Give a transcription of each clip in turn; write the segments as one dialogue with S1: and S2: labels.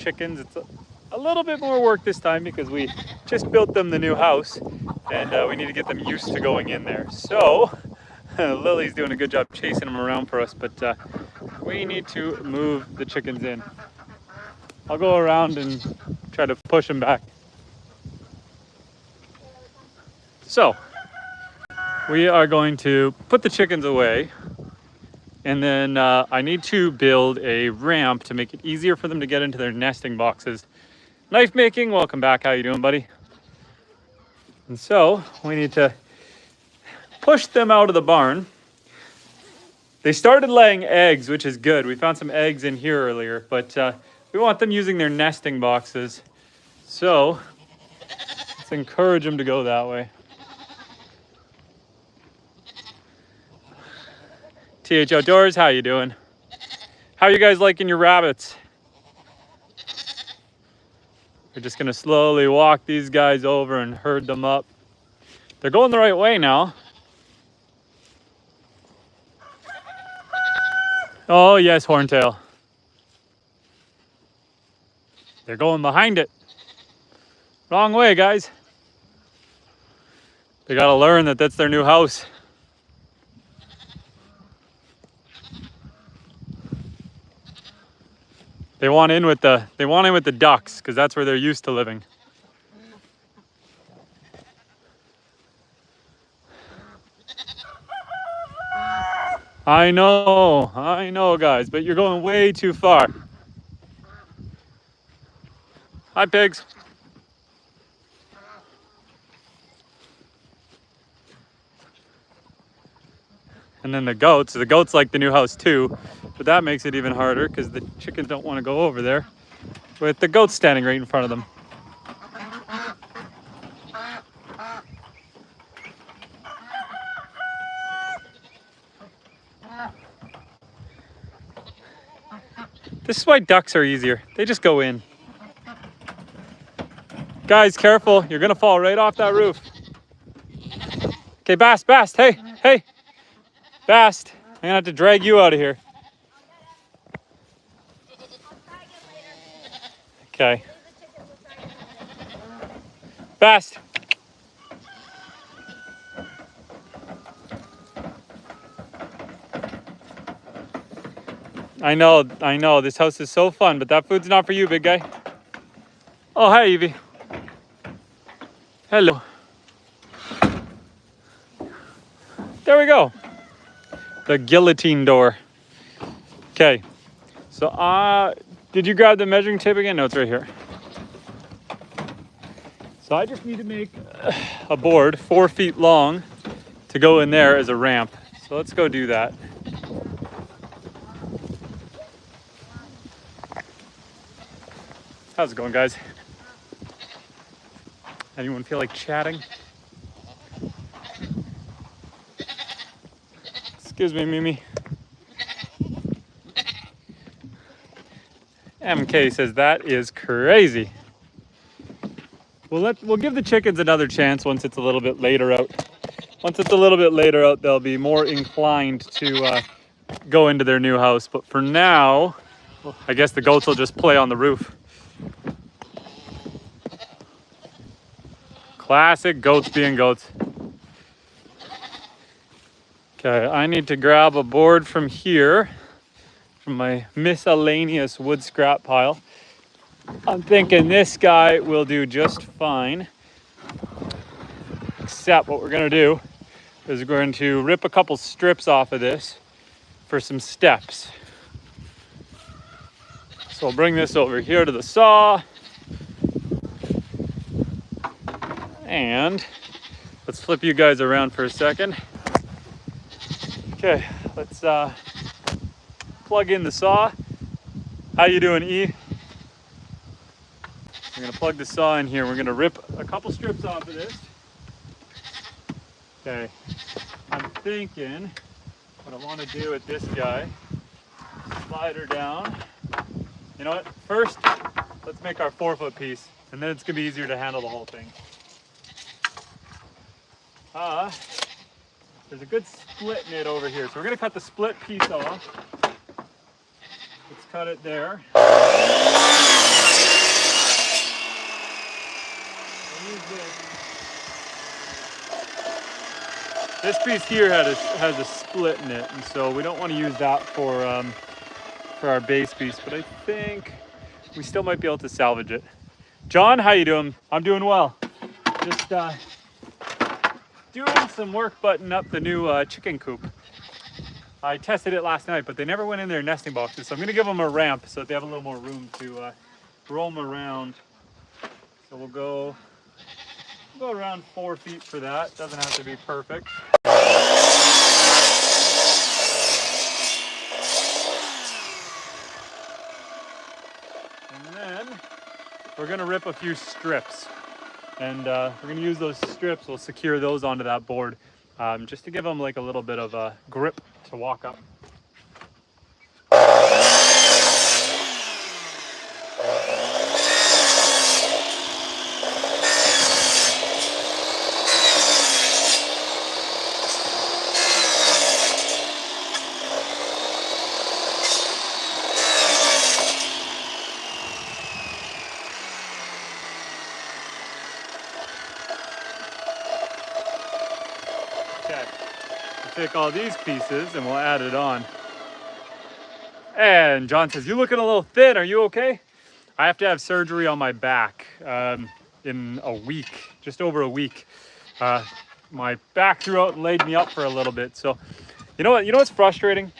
S1: chickens. It's a little bit more work this time because we just built them the new house and we need to get them used to going in there. So Lily's doing a good job chasing them around for us, but we need to move the chickens in. I'll go around and try to push them back. So we are going to put the chickens away, and then I need to build a ramp to make it easier for them to get into their nesting boxes. Knife making, welcome back. How you doing, buddy? And so we need to push them out of the barn. They started laying eggs, which is good. We found some eggs in here earlier, but we want them using their nesting boxes. So let's encourage them to go that way. TH Outdoors, how you doing? How are you guys liking your rabbits? We're just gonna slowly walk these guys over and herd them up. They're going the right way now. Oh yes, Horntail. They're going behind it. Wrong way, guys. They gotta learn that that's their new house. They want in with the ducks because that's where they're used to living. I know guys, but you're going way too far. Hi pigs. And then the goats like the new house too, but that makes it even harder because the chickens don't want to go over there with the goats standing right in front of them. This is why ducks are easier. They just go in. Guys, careful. You're gonna fall right off that roof. Okay, Bast, hey. Bast, I'm gonna have to drag you out of here. Okay. Bast. I know, this house is so fun, but that food's not for you, big guy. Oh, hi, Evie. Hello. There we go. The guillotine door. Okay, so did you grab the measuring tape again? No, it's right here. So I just need to make a board 4 feet long to go in there as a ramp. So let's go do that. How's it going, guys? Anyone feel like chatting? Excuse me, Mimi. MK says that is crazy. We'll give the chickens another chance once it's a little bit later out. Once it's a little bit later out, they'll be more inclined to go into their new house. But for now, I guess the goats will just play on the roof. Classic goats being goats. Okay, I need to grab a board from here, from my miscellaneous wood scrap pile. I'm thinking this guy will do just fine. Except what we're gonna do is we're going to rip a couple strips off of this for some steps. So I'll bring this over here to the saw. And let's flip you guys around for a second. Okay, let's plug in the saw. How you doing, E? We're gonna plug the saw in here. We're gonna rip a couple strips off of this. Okay, I'm thinking what I wanna do with this guy, slide her down. You know what, first, let's make our 4-foot piece, and then it's gonna be easier to handle the whole thing. There's a good split knit over here. So we're gonna cut the split piece off. Let's cut it there. This piece here has a split in it, and so we don't want to use that for our base piece, but I think we still might be able to salvage it. John, how you doing? I'm doing well. Just doing some work buttoning up the new chicken coop. I tested it last night, but they never went in their nesting boxes, so I'm gonna give them a ramp so that they have a little more room to roam around. So we'll go around 4 feet for that. Doesn't have to be perfect. And then we're gonna rip a few strips, and we're gonna use those strips. We'll secure those onto that board, just to give them like a little bit of a grip to walk up. Okay, we'll take all these pieces and we'll add it on. And John says, "You looking a little thin, are you okay?" I have to have surgery on my back in a week, just over a week. My back threw out and laid me up for a little bit. So, you know what's frustrating?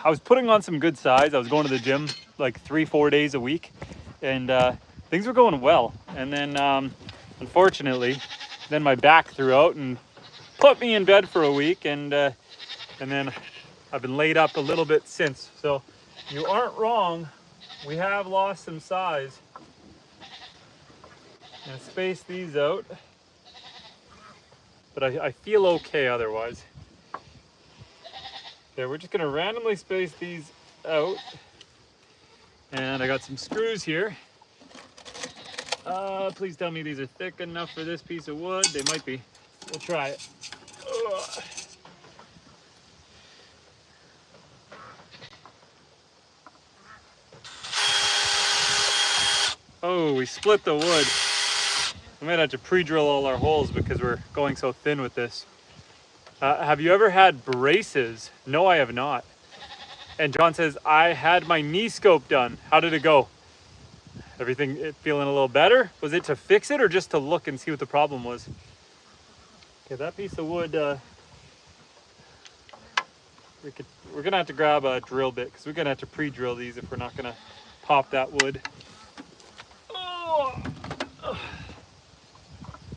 S1: I was putting on some good size. I was going to the gym like 3-4 days a week, and things were going well. And then, unfortunately, then my back threw out and put me in bed for a week, and then I've been laid up a little bit since. So you aren't wrong. We have lost some size. I'm gonna space these out, but I feel okay otherwise. Okay, we're just gonna randomly space these out. And I got some screws here. Please tell me these are thick enough for this piece of wood. They might be. We'll try it. Ugh. Oh, we split the wood. We might have to pre-drill all our holes because we're going so thin with this. Have you ever had braces? No, I have not. And John says, I had my knee scope done. How did it go? Everything feeling a little better? Was it to fix it or just to look and see what the problem was? Okay, that piece of wood, we're gonna have to grab a drill bit because we're gonna have to pre-drill these if we're not gonna pop that wood. Oh.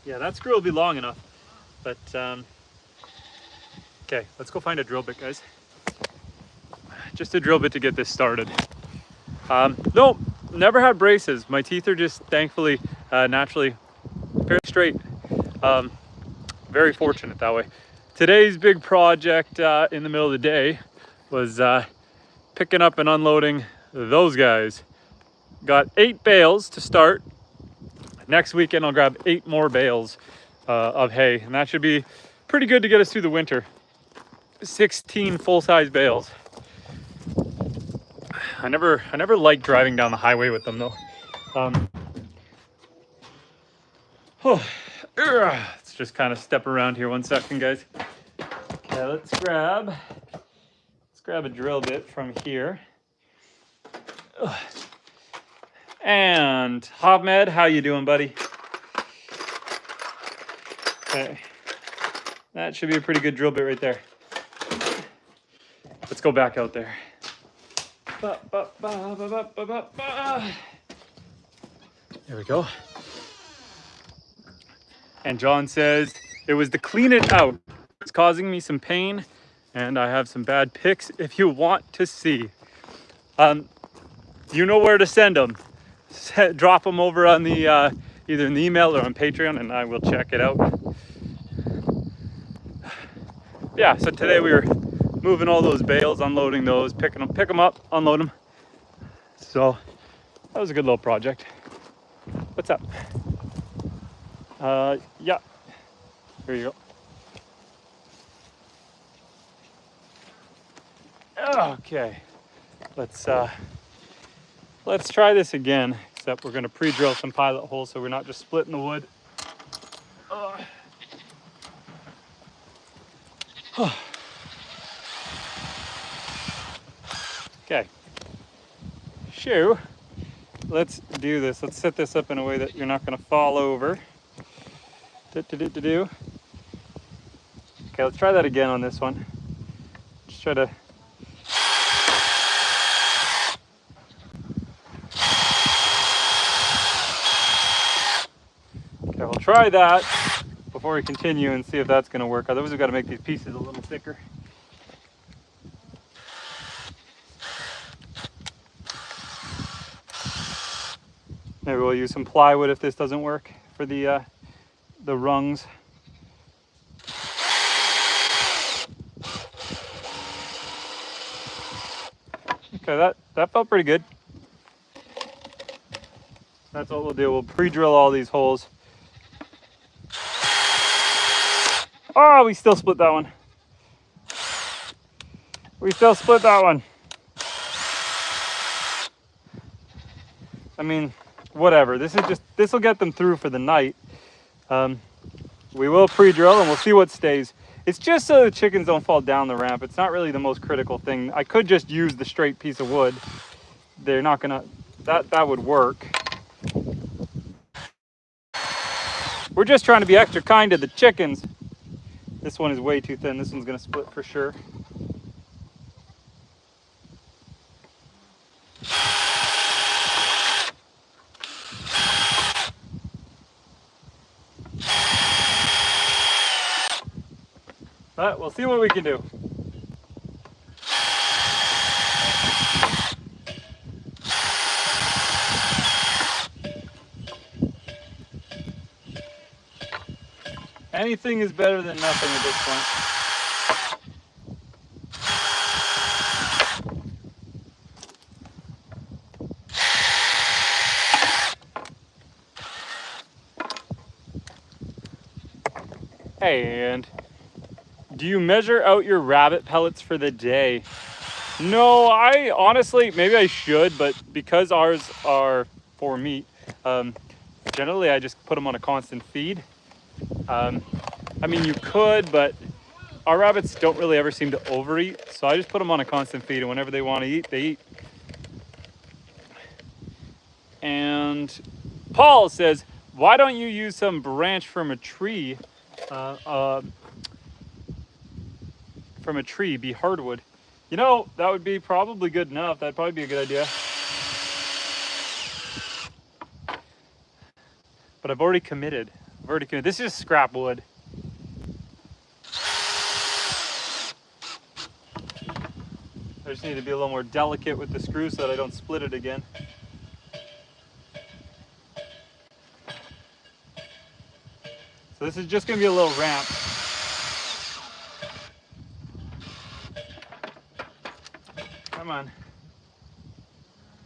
S1: Yeah, that screw will be long enough, but okay, let's go find a drill bit, guys. Just a drill bit to get this started. No, never had braces. My teeth are just thankfully naturally very straight. Very fortunate that way. Today's big project in the middle of the day was picking up and unloading those guys. Got 8 bales to start. Next weekend I'll grab 8 more bales of hay, and that should be pretty good to get us through the winter. 16 full-size bales. I never liked driving down the highway with them though. Let's just kind of step around here 1 second, guys. Okay, let's grab a drill bit from here. And Ahmed, how you doing, buddy? Okay, that should be a pretty good drill bit right there. Let's go back out there. There we go. And John says, it was to clean it out. It's causing me some pain, and I have some bad pics if you want to see. You know where to send them. Drop them over on the either in the email or on Patreon, and I will check it out. Yeah, so today we were moving all those bales, unloading those, pick them up, unload them. So that was a good little project. What's up? Yeah, here you go. Okay, let's try this again, except we're gonna pre-drill some pilot holes so we're not just splitting the wood. Okay. Shoo. Let's do this. Let's set this up in a way that you're not going to fall over. Okay, let's try that again on this one. Just try to. Okay, we'll try that before we continue and see if that's going to work. Otherwise, we've got to make these pieces a little thicker. Maybe we'll use some plywood if this doesn't work for the rungs. Okay, that felt pretty good. That's what we'll do. We'll pre-drill all these holes. Oh, we still split that one. We still split that one. I mean, whatever. This will get them through for the night. We will pre-drill and we'll see what stays. It's just so the chickens don't fall down the ramp. It's not really the most critical thing. I could just use the straight piece of wood. They're not gonna, that would work. We're just trying to be extra kind to the chickens. This one is way too thin. This one's gonna split for sure. But we'll see what we can do. Anything is better than nothing at this point. And do you measure out your rabbit pellets for the day? No, I honestly, maybe I should, but because ours are for meat, generally I just put them on a constant feed. I mean, you could, but our rabbits don't really ever seem to overeat, so I just put them on a constant feed, and whenever they want to eat, they eat. And Paul says, why don't you use some branch from a tree? Be hardwood. You know, that would be probably good enough. That'd probably be a good idea. But I've already committed. This is scrap wood. I just need to be a little more delicate with the screw so that I don't split it again. So this is just going to be a little ramp. Come on.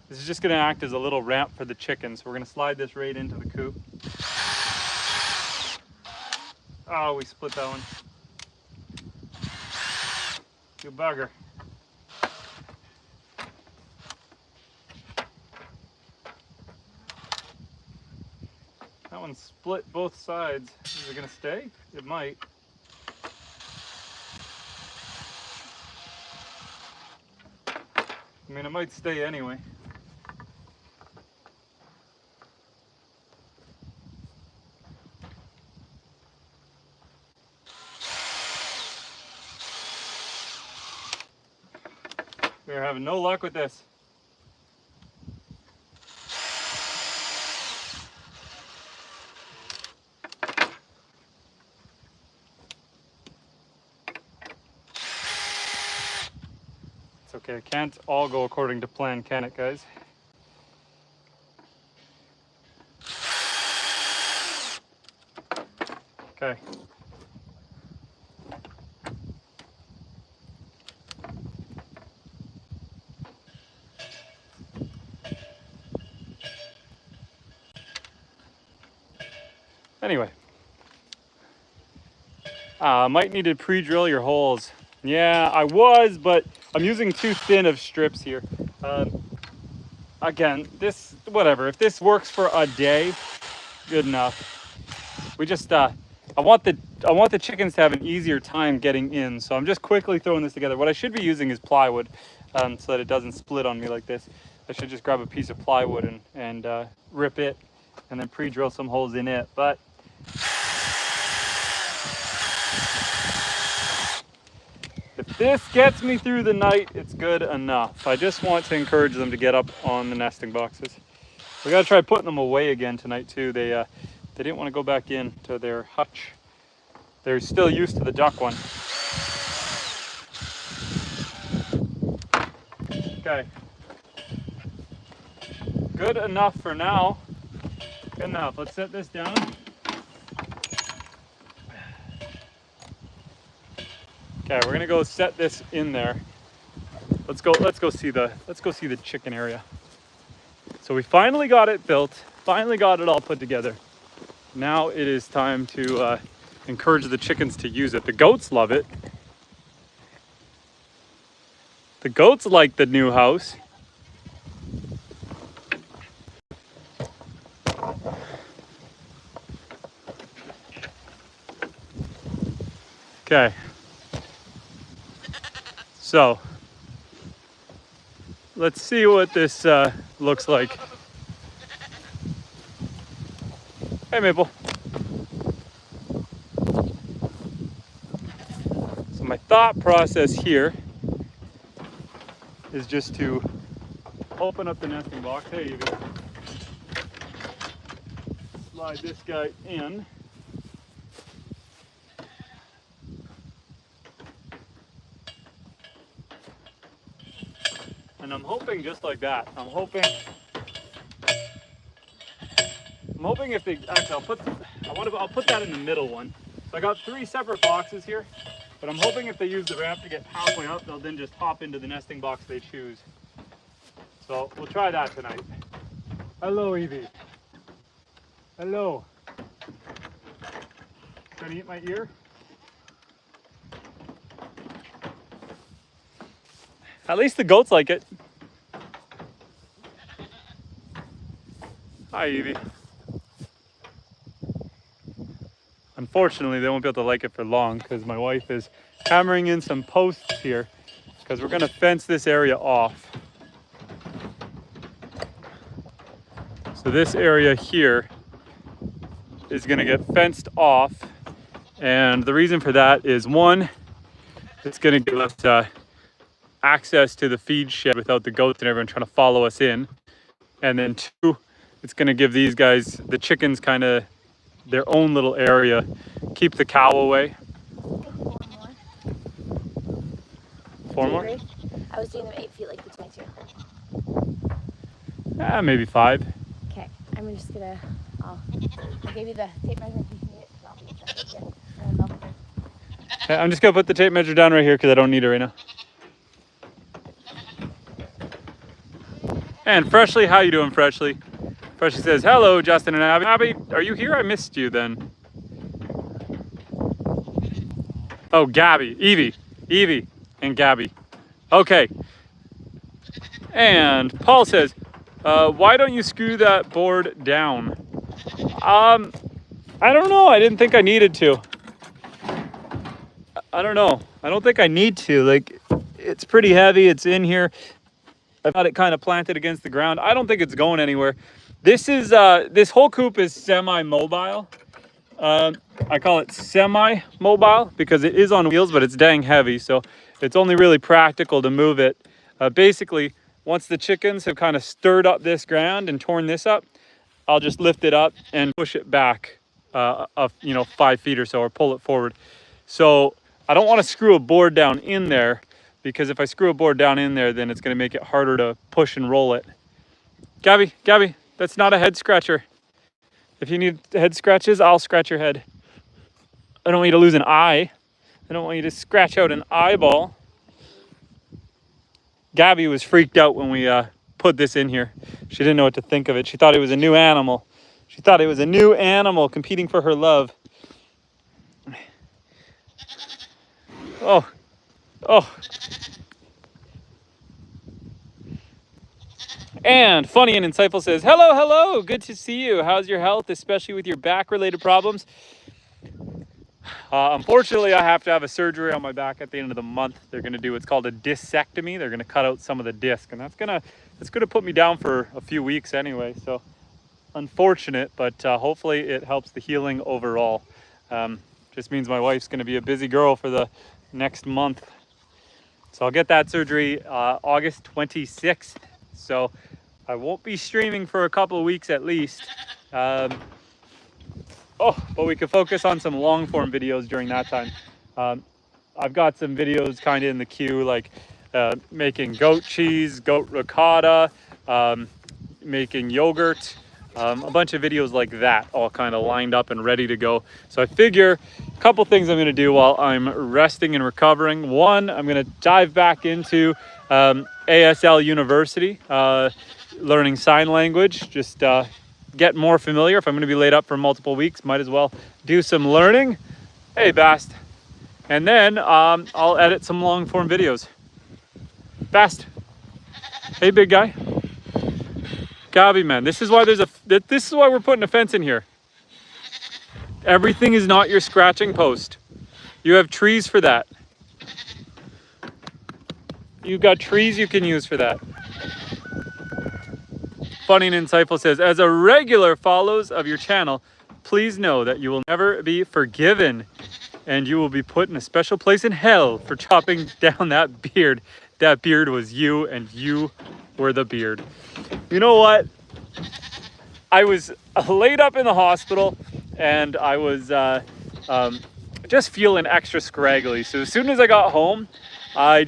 S1: This is just going to act as a little ramp for the chickens. We're going to slide this right into the coop. Oh, we split that one. You bugger. That one split both sides. Is it going to stay? It might. I mean, it might stay anyway. We're having no luck with this. It's okay, it can't all go according to plan, can it, guys? Okay. Anyway, might need to pre-drill your holes. Yeah, I was, but I'm using too thin of strips here. Again, whatever. If this works for a day, good enough. We just, I want the chickens to have an easier time getting in. So I'm just quickly throwing this together. What I should be using is plywood, so that it doesn't split on me like this. I should just grab a piece of plywood and rip it and then pre-drill some holes in it. But if this gets me through the night, it's good enough. I just want to encourage them to get up on the nesting boxes. We gotta try putting them away again tonight too. They didn't want to go back into their hutch. They're still used to the duck one. Okay. Good enough for now. Good enough. Let's set this down. Okay, we're gonna go set this in there. Let's go see the chicken area. So we finally got it built, finally got it all put together. Now it is time to encourage the chickens to use it. The goats love it. The goats like the new house. Okay. So let's see what this looks like. Hey, Maple. So my thought process here is just to open up the nesting box. Hey, you go. Slide this guy in. And I'm hoping just like that. I'm hoping if they actually I'll put that in the middle one. So I got 3 separate boxes here, but I'm hoping if they use the ramp to get halfway up, they'll then just hop into the nesting box they choose. So we'll try that tonight. Hello, Evie. Hello. Trying to eat my ear? At least the goats like it. Hi, Evie. Unfortunately, they won't be able to like it for long because my wife is hammering in some posts here because we're going to fence this area off. So this area here is going to get fenced off, and the reason for that is, one, it's going to give us access to the feed shed without the goats and everyone trying to follow us in, and then 2, it's going to give these guys, the chickens, kind of their own little area, keep the cow away. 4 more?
S2: I was doing them 8 feet like between 2.
S1: Maybe 5.
S2: Okay, I'm just gonna, I'll give you the tape measure if you can get it.
S1: Okay, I'm just gonna put the tape measure down right here because I don't need it right now. And Freshly, how you doing, Freshly? Freshly says, hello, Justin and Abby. Abby, are you here? I missed you then. Oh, Gabby, Evie, and Gabby. Okay. And Paul says, why don't you screw that board down? I don't know. I didn't think I needed to. I don't know. I don't think I need to. Like, it's pretty heavy. It's in here. I've got it kind of planted against the ground. I don't think it's going anywhere. This is this whole coop is semi-mobile. I call it semi-mobile because it is on wheels, but it's dang heavy. So it's only really practical to move it. Basically, once the chickens have kind of stirred up this ground and torn this up, I'll just lift it up and push it back, 5 feet or so, or pull it forward. So I don't want to screw a board down in there, because if I screw a board down in there, then it's going to make it harder to push and roll it. Gabby, that's not a head scratcher. If you need head scratches, I'll scratch your head. I don't want you to lose an eye. I don't want you to scratch out an eyeball. Gabby was freaked out when we put this in here. She didn't know what to think of it. She thought it was a new animal. She thought it was a new animal competing for her love. Oh. And Funny and Insightful says, hello, good to see you. How's your health, especially with your back-related problems? Unfortunately, I have to have a surgery on my back at the end of the month. They're going to do what's called a discectomy. They're going to cut out some of the disc, and that's going to put me down for a few weeks anyway. So unfortunate, but hopefully it helps the healing overall. Just means my wife's going to be a busy girl for the next month. So I'll get that surgery August 26th. So I won't be streaming for a couple of weeks at least. But we could focus on some long form videos during that time. I've got some videos kind of in the queue, like making goat cheese, goat ricotta, making yogurt, a bunch of videos like that, all kind of lined up and ready to go. So I figure a couple things I'm going to do while I'm resting and recovering. One, I'm going to dive back into ASL University, learning sign language, just get more familiar. If I'm going to be laid up for multiple weeks, might as well do some learning. Hey, Bast. And then I'll edit some long form videos. Bast. Hey, big guy. Gabby, man, this is why we're putting a fence in here. Everything is not your scratching post. You have trees for that. You've got trees you can use for that. Funny and Insightful says, as a regular follows of your channel, please know that you will never be forgiven and you will be put in a special place in hell for chopping down that beard. That beard was you and you were the beard. You know what? I was laid up in the hospital and I was just feeling extra scraggly. So as soon as I got home, I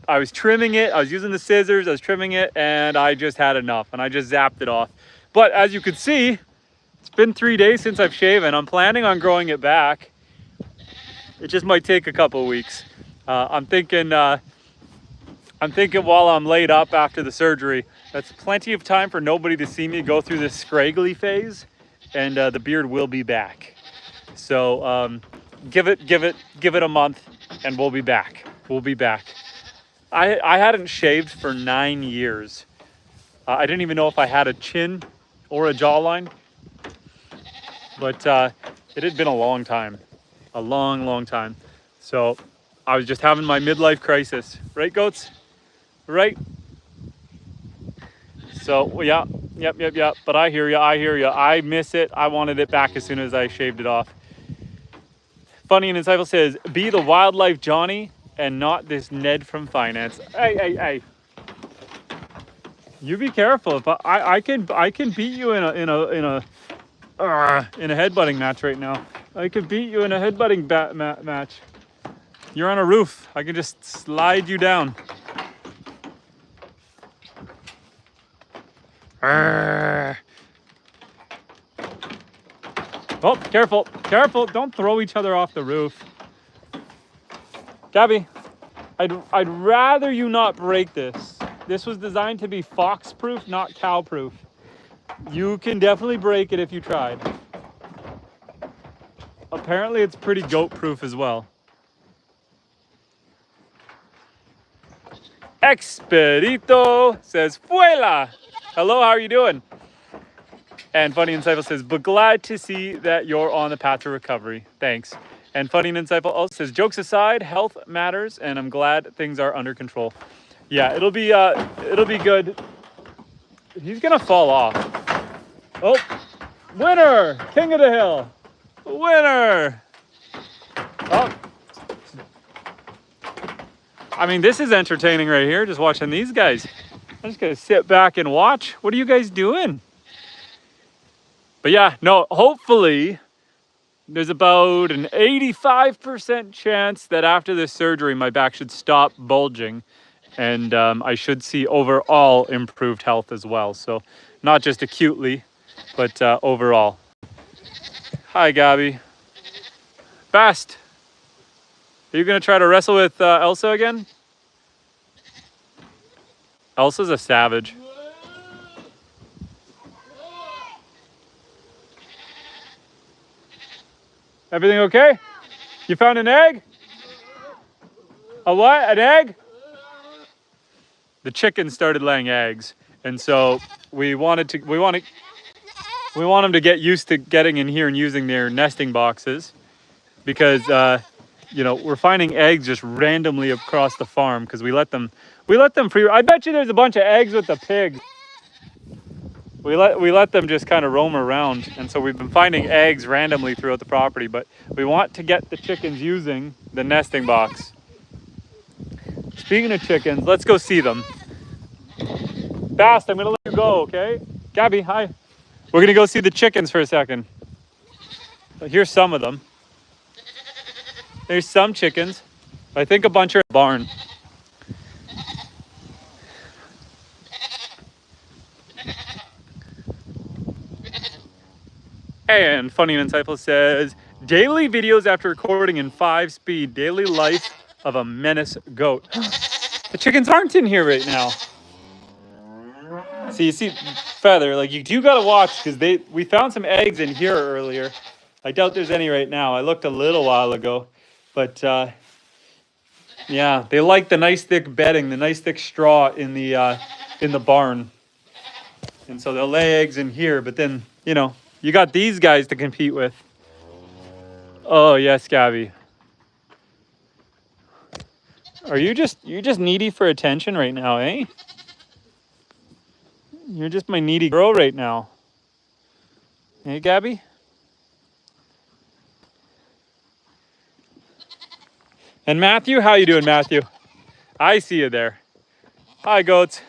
S1: was trimming it. I was using the scissors. I was trimming it and I just had enough and I just zapped it off. But as you can see, it's been 3 days since I've shaven. I'm planning on growing it back. It just might take a couple of weeks. I'm thinking while I'm laid up after the surgery, that's plenty of time for nobody to see me go through this scraggly phase, and the beard will be back. So give it a month and we'll be back. We'll be back. I hadn't shaved for 9 years. I didn't even know if I had a chin or a jawline, but it had been a long time, a long time. So I was just having my midlife crisis, right, goats? Right? So yeah, yep. But I hear you. I miss it. I wanted it back as soon as I shaved it off. Funny and Insightful says, be the wildlife Johnny and not this Ned from finance. Hey. You be careful. If I can beat you in a headbutting match right now. I could beat you in a headbutting match. You're on a roof. I can just slide you down. Oh, careful. Don't throw each other off the roof. Gabby, I'd rather you not break this. This was designed to be fox-proof, not cow-proof. You can definitely break it if you tried. Apparently it's pretty goat-proof as well. Expedito says, Fuela! Hello, how are you doing? And Funny and Insightful says, but glad to see that you're on the path to recovery. Thanks. And Funny and Insightful also says, jokes aside, health matters, and I'm glad things are under control. Yeah, it'll be good. He's gonna fall off. Oh, winner! King of the hill! Winner! Oh. I mean, this is entertaining right here, just watching these guys. I'm just gonna sit back and watch. What are you guys doing? But yeah, no, hopefully there's about an 85% chance that after this surgery, my back should stop bulging and I should see overall improved health as well. So not just acutely, but overall. Hi, Gabby. Bast. Are you gonna try to wrestle with Elsa again? Elsa's a savage. Everything okay? You found an egg? A what? An egg? The chickens started laying eggs, and so we want them to get used to getting in here and using their nesting boxes, because you know, we're finding eggs just randomly across the farm because we let them free. I bet you there's a bunch of eggs with the pigs. We let them just kind of roam around, and so we've been finding eggs randomly throughout the property, but we want to get the chickens using the nesting box. Speaking of chickens, let's go see them. Bast, I'm gonna let you go, okay? Gabby, hi. We're gonna go see the chickens for a second. Here's some of them. There's some chickens. I think a bunch are in the barn. And Funny and Insightful says, daily videos after recording in 5-speed, daily life of a menace goat. The chickens aren't in here right now. So you see, Feather, like you do gotta watch because we found some eggs in here earlier. I doubt there's any right now. I looked a little while ago, but yeah, they like the nice thick bedding, the nice thick straw in the barn, and so they'll lay eggs in here. But then you know you got these guys to compete with. Oh yes, Gabby. Are you just needy for attention right now, eh? You're just my needy girl right now. Hey, Gabby? And Matthew, how you doing, Matthew? I see you there. Hi, goats.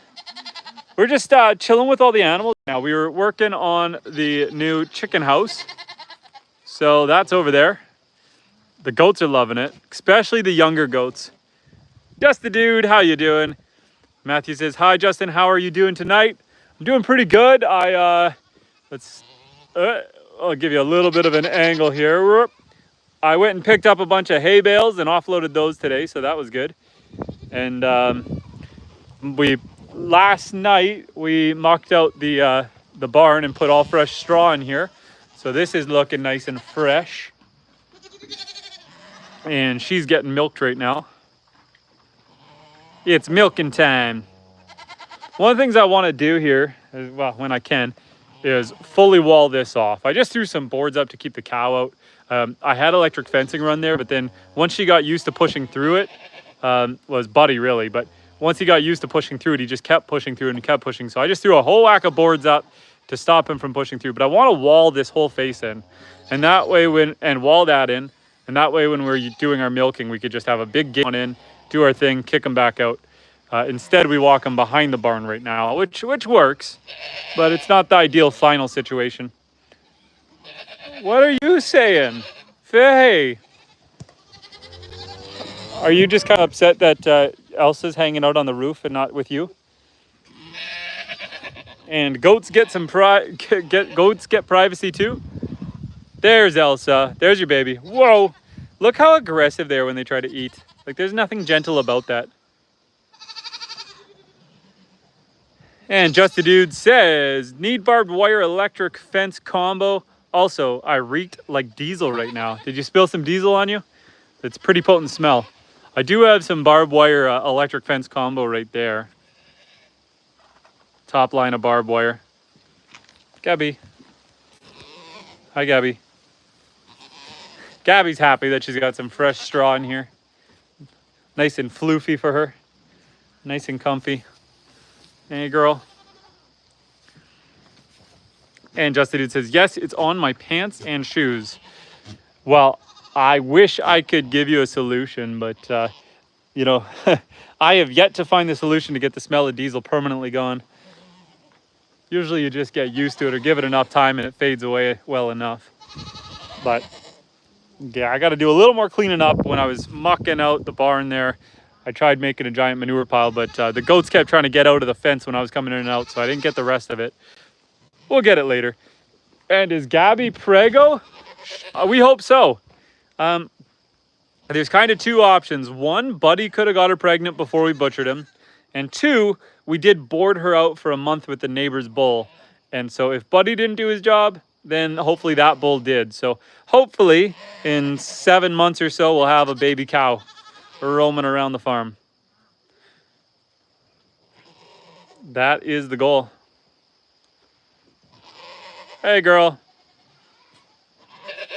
S1: We're just chilling with all the animals now. We were working on the new chicken house. So that's over there. The goats are loving it, especially the younger goats. Just the dude, how you doing? Matthew says, hi, Justin, how are you doing tonight? I'm doing pretty good. I'll give you a little bit of an angle here. I went and picked up a bunch of hay bales and offloaded those today, so that was good. And last night we mucked out the barn and put all fresh straw in here. So this is looking nice and fresh. And she's getting milked right now. It's milking time. One of the things I want to do here, well, when I can, is fully wall this off. I just threw some boards up to keep the cow out. I had electric fencing run there, but then once she got used to pushing through it, was Buddy really, but once he got used to pushing through it, he just kept pushing through and kept pushing. So I just threw a whole whack of boards up to stop him from pushing through. But I want to wall this whole face in, and that way wall that in, and that way when we're doing our milking, we could just have a big gate on in, do our thing, kick them back out. Instead, we walk them behind the barn right now, which works, but it's not the ideal final situation. What are you saying? Faye? Are you just kind of upset that Elsa's hanging out on the roof and not with you? And goats get goats get privacy too? There's Elsa. There's your baby. Whoa! Look how aggressive they are when they try to eat. Like there's nothing gentle about that. And Just a Dude says, need barbed wire electric fence combo. Also, I reeked like diesel right now. Did you spill some diesel on you? It's pretty potent smell. I do have some barbed wire electric fence combo right there. Top line of barbed wire. Gabby. Hi, Gabby. Gabby's happy that she's got some fresh straw in here. Nice and floofy for her. Nice and comfy. Hey, girl. And Justin Dude says, yes, it's on my pants and shoes. Well, I wish I could give you a solution, but, you know, I have yet to find the solution to get the smell of diesel permanently gone. Usually you just get used to it or give it enough time and it fades away well enough. But, yeah, I got to do a little more cleaning up. When I was mucking out the barn there, I tried making a giant manure pile, but the goats kept trying to get out of the fence when I was coming in and out, so I didn't get the rest of it. We'll get it later. And is Gabby prego? We hope so. There's kind of two options. One, Buddy could have got her pregnant before we butchered him. And two, we did board her out for a month with the neighbor's bull. And so if Buddy didn't do his job, then hopefully that bull did. So hopefully in 7 months or so, we'll have a baby cow roaming around the farm. That is the goal. Hey, girl.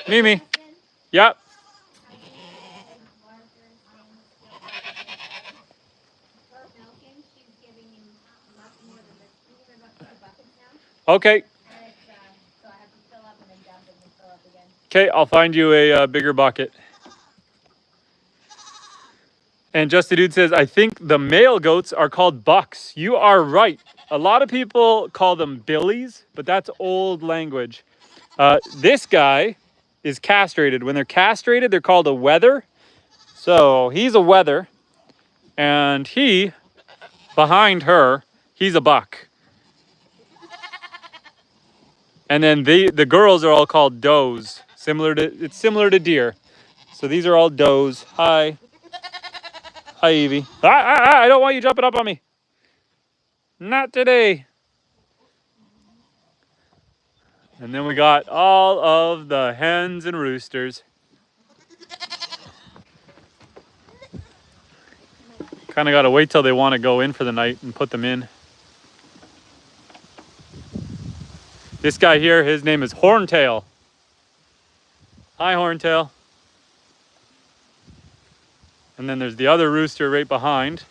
S1: Mimi. Yep. Okay.
S2: And it's, so I have to fill up and then dump and then fill up again.
S1: Okay, I'll find you a bigger bucket. And Justy Dude says, I think the male goats are called bucks. You are right. A lot of people call them billies, but that's old language. This guy is castrated. When they're castrated, they're called a wether. So he's a wether. And he, behind her, he's a buck. And then the girls are all called does. It's similar to deer. So these are all does. Hi. Hi, Evie. I don't want you jumping up on me. Not today. And then we got all of the hens and roosters. Kind of got to wait till they want to go in for the night and put them in. This guy here, his name is Horntail. Hi, Horntail. And then there's the other rooster right behind.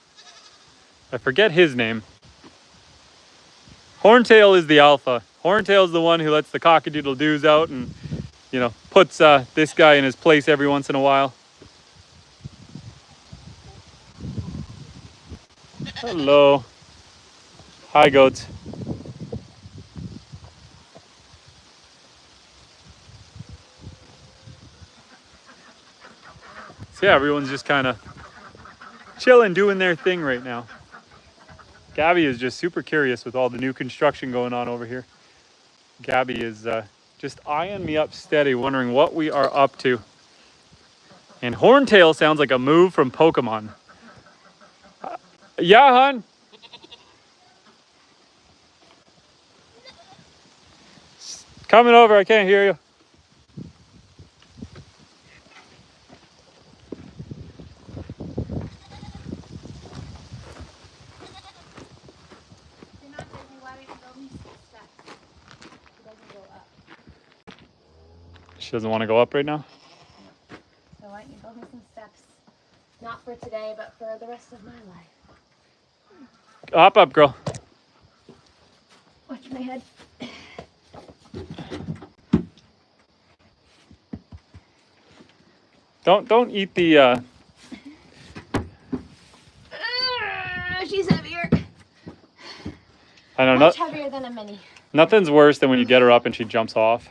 S1: I forget his name. Horntail is the alpha. Horntail is the one who lets the cockadoodle-doos out and, you know, puts this guy in his place every once in a while. Hello. Hi, goats. So yeah, everyone's just kind of chilling, doing their thing right now. Gabby is just super curious with all the new construction going on over here. Gabby is just eyeing me up steady, wondering what we are up to. And Horntail sounds like a move from Pokemon. Yeah, hon? Coming over, I can't hear you. She doesn't want to go up right now?
S2: So why don't you build me some steps? Not for today, but for the rest of my life.
S1: Hop up, girl.
S2: Watch my head.
S1: Don't eat the
S2: She's heavier.
S1: I don't know.
S2: Much heavier than a mini.
S1: Nothing's worse than when you get her up and she jumps off.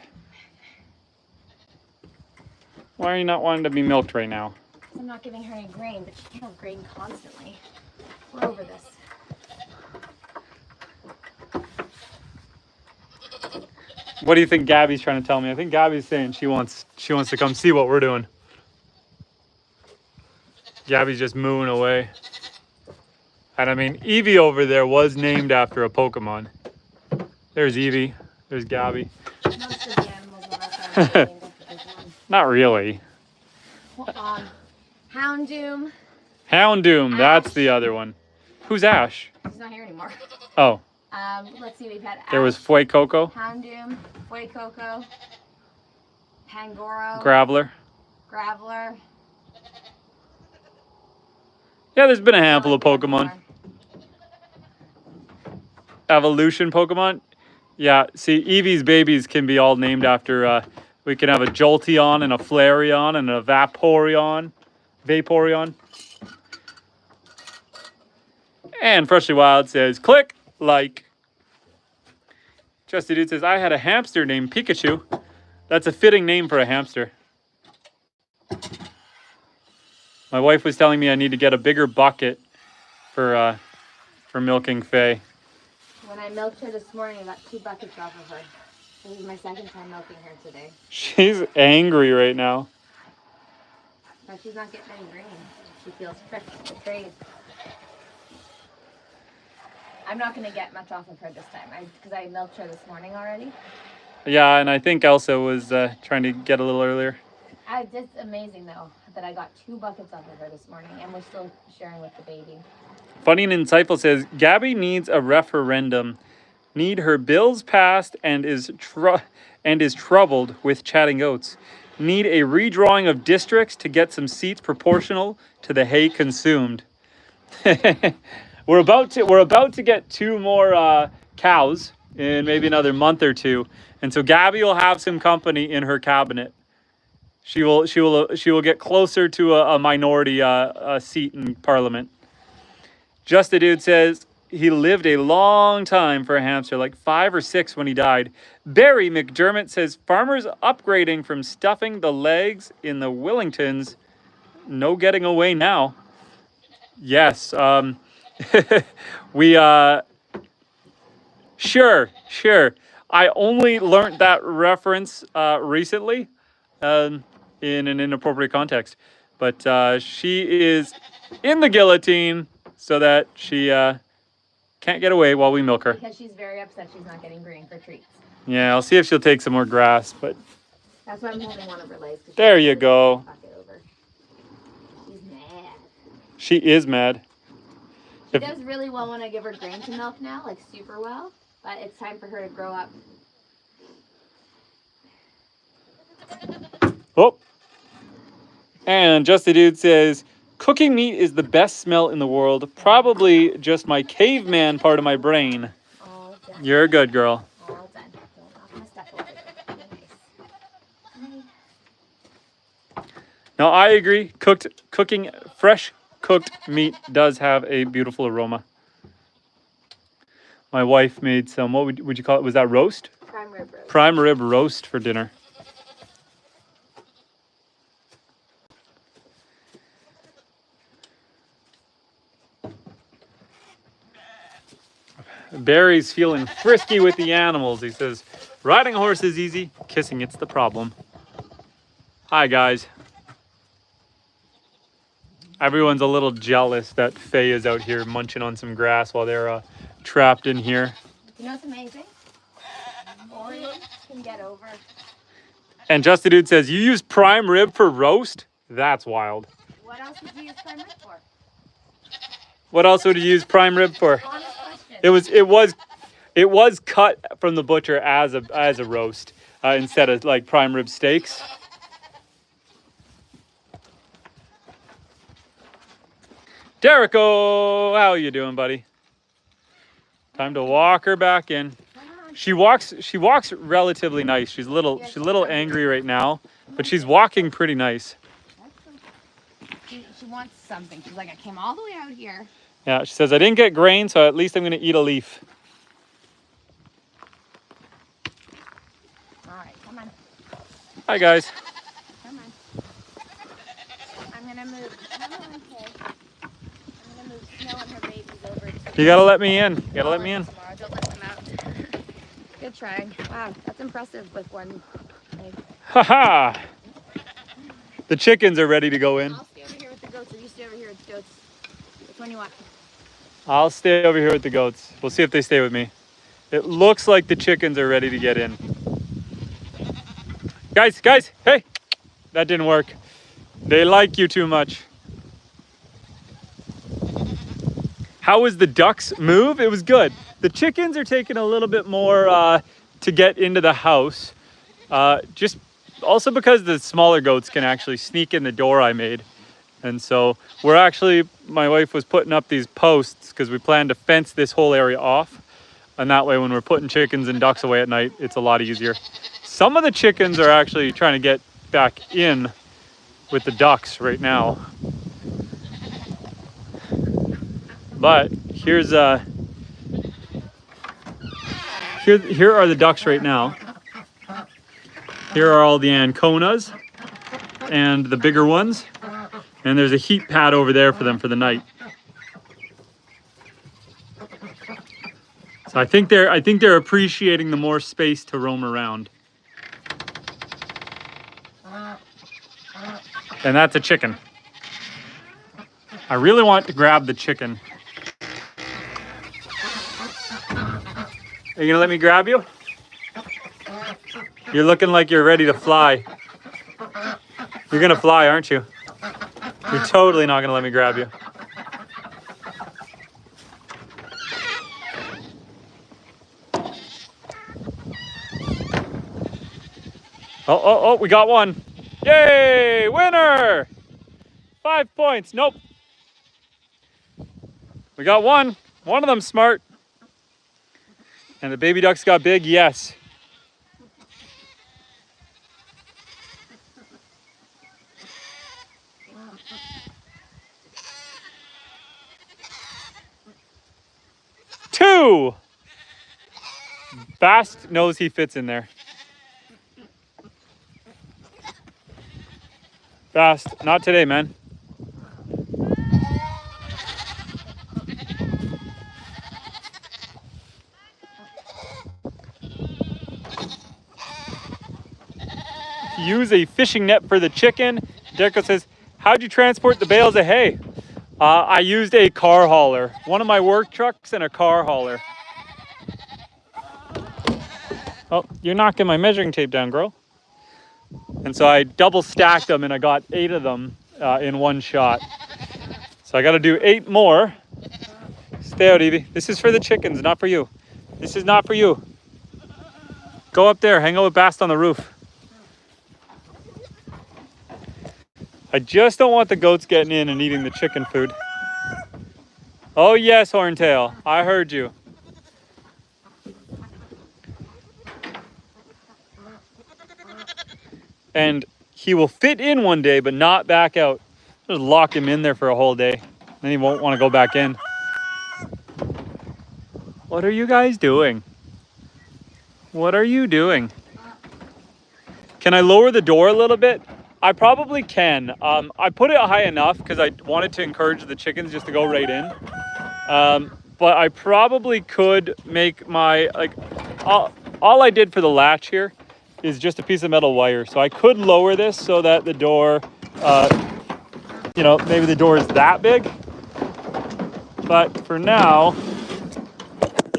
S1: Why are you not wanting to be milked right now?
S2: I'm not giving her any grain, but she can't have grain constantly. We're over this.
S1: What do you think Gabby's trying to tell me? I think Gabby's saying she wants to come see what we're doing. Gabby's just mooing away. And I mean, Evie over there was named after a Pokemon. There's Evie. There's Gabby.
S2: Most of the animals on our farm are named after Pokemon.
S1: Not really.
S2: Houndoom.
S1: Houndoom, that's
S2: Ash.
S1: the other one. Who's Ash?
S2: He's not here anymore.
S1: Oh,
S2: Let's see, we've had Ash,
S1: there was Fuecoco,
S2: Houndoom, Fuecoco, Pangoro,
S1: Graveler.
S2: Graveler.
S1: Yeah, there's been a handful of
S2: Probably
S1: Pokemon.
S2: more.
S1: Evolution Pokemon. Yeah, see, Eevee's babies can be all named after, we can have a Jolteon and a Flareon and a Vaporeon. And Freshly Wild says, click like. Trusty Dude says, I had a hamster named Pikachu. That's a fitting name for a hamster. My wife was telling me I need to get a bigger bucket for milking Faye.
S2: When I milked her this morning, I got 2 buckets off of her. This is my second time milking her today.
S1: She's angry right now.
S2: But she's not getting any grain. She feels betrayed. I'm not going to get much off of her this time because I milked her this morning already.
S1: Yeah, and I think Elsa was trying to get a little earlier.
S2: It's amazing, though, that I got 2 buckets off of her this morning, and we're still sharing with the baby.
S1: Funny and Insightful says, Gabby needs a referendum. Need her bills passed and is troubled with chatting goats. Need a redrawing of districts to get some seats proportional to the hay consumed. We're about to get 2 more cows in maybe another month or two. And so Gabby will have some company in her cabinet. She will get closer to a minority seat in Parliament. Just a Dude says he lived a long time for a hamster, like 5 or 6 when he died. Barry McDermott says farmers upgrading from stuffing the legs in the Wellingtons. No getting away now. Yes. We sure. I only learned that reference recently in an inappropriate context. But she is in the guillotine so that she can't get away while we milk her.
S2: Because she's very upset she's not getting green for treats.
S1: Yeah, I'll see if she'll take some more grass, but...
S2: That's why I'm holding one of her legs.
S1: There you go.
S2: She's mad.
S1: She is mad.
S2: She does really well when I give her grain to milk now, like super well. But it's time for her to grow up.
S1: Oh. And Just a Dude says, cooking meat is the best smell in the world. Probably just my caveman part of my brain.
S2: All done.
S1: You're a good girl.
S2: All done. Don't knock my stuff over. Nice.
S1: No, I agree. Fresh cooked meat does have a beautiful aroma. My wife made some, what would you call it? Was that roast?
S2: Prime rib roast.
S1: Prime rib roast for dinner. Barry's feeling frisky with the animals. He says, riding a horse is easy, kissing it's the problem. Hi, guys. Everyone's a little jealous that Faye is out here munching on some grass while they're trapped in here.
S2: You know what's amazing? Orion can get over.
S1: And Just a Dude says, you use prime rib for roast? That's wild.
S2: What else would you use prime rib for?
S1: What else would you use prime rib for?
S2: Honest question.
S1: It was cut from the butcher as a roast instead of like prime rib steaks. Derico, how you doing, buddy? Time to walk her back in. She walks relatively nice. She's a little angry right now, but she's walking pretty nice.
S2: She wants something. She's like, I came all the way out here.
S1: Yeah, she says, I didn't get grain, so at least I'm going to eat a leaf.
S2: All right, come on.
S1: Hi, guys.
S2: Come on. I'm going to move. Come on, kid. I'm going to move Snow and her babies over.
S1: You got to let me in. You got to let me in.
S2: Tomorrow. Don't let them out. Good try. Wow, that's impressive with one leg.
S1: Ha-ha! The chickens are ready to go in.
S2: I'll stay over here with the goats, or you stay over here with the goats. Which one you want?
S1: I'll stay over here with the goats. We'll see if they stay with me. It looks like the chickens are ready to get in. Guys, hey! That didn't work. They like you too much. How was the ducks' move? It was good. The chickens are taking a little bit more to get into the house. Just also because the smaller goats can actually sneak in the door I made. And so my wife was putting up these posts because we plan to fence this whole area off. And that way when we're putting chickens and ducks away at night, it's a lot easier. Some of the chickens are actually trying to get back in with the ducks right now. But here are the ducks right now. Here are all the Anconas and the bigger ones. And there's a heat pad over there for them for the night. So I think they're appreciating the more space to roam around. And that's a chicken. I really want to grab the chicken. Are you gonna let me grab you? You're looking like you're ready to fly. You're gonna fly, aren't you? You're totally not gonna let me grab you. Oh, we got one. Yay, winner! 5 points, nope. We got one. One of them smart. And the baby ducks got big, yes. Two! Bast knows he fits in there. Bast, not today, man. Use a fishing net for the chicken. Deco says, how'd you transport the bales of hay? I used a car hauler. One of my work trucks and a car hauler. Oh, you're knocking my measuring tape down, girl. And so I double stacked them and I got 8 of them in one shot. So I got to do 8 more. Stay out, Evie. This is for the chickens, not for you. This is not for you. Go up there, hang out with Bast on the roof. I just don't want the goats getting in and eating the chicken food. Oh yes, Horntail, I heard you. And he will fit in one day, but not back out. Just lock him in there for a whole day. Then he won't want to go back in. What are you guys doing? What are you doing? Can I lower the door a little bit? I probably can. I put it high enough because I wanted to encourage the chickens just to go right in. But I probably could make my, like, all I did for the latch here is just a piece of metal wire. So I could lower this so that the door, you know, maybe the door is that big. But for now,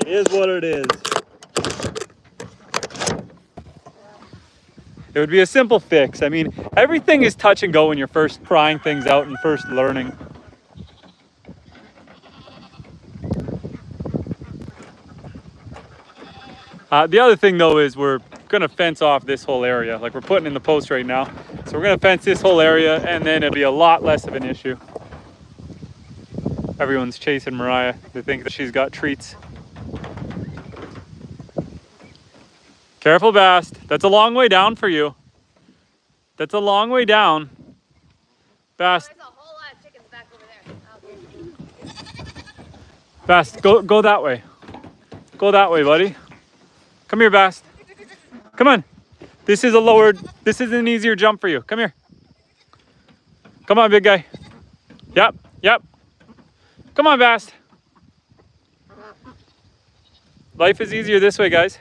S1: it is what it is. It would be a simple fix. I mean, everything is touch and go when you're first trying things out and first learning. The other thing though is we're gonna fence off this whole area. Like we're putting in the post right now. So we're gonna fence this whole area and then it'll be a lot less of an issue. Everyone's chasing Mariah. They think that she's got treats. Careful, Bast. That's a long way down for you. That's a long way down. Bast.
S2: There's a whole lot of chickens back over there.
S1: Bast, go that way. Go that way, buddy. Come here, Bast. Come on. This is an easier jump for you. Come here. Come on, big guy. Yep, yep. Come on, Bast. Life is easier this way, guys.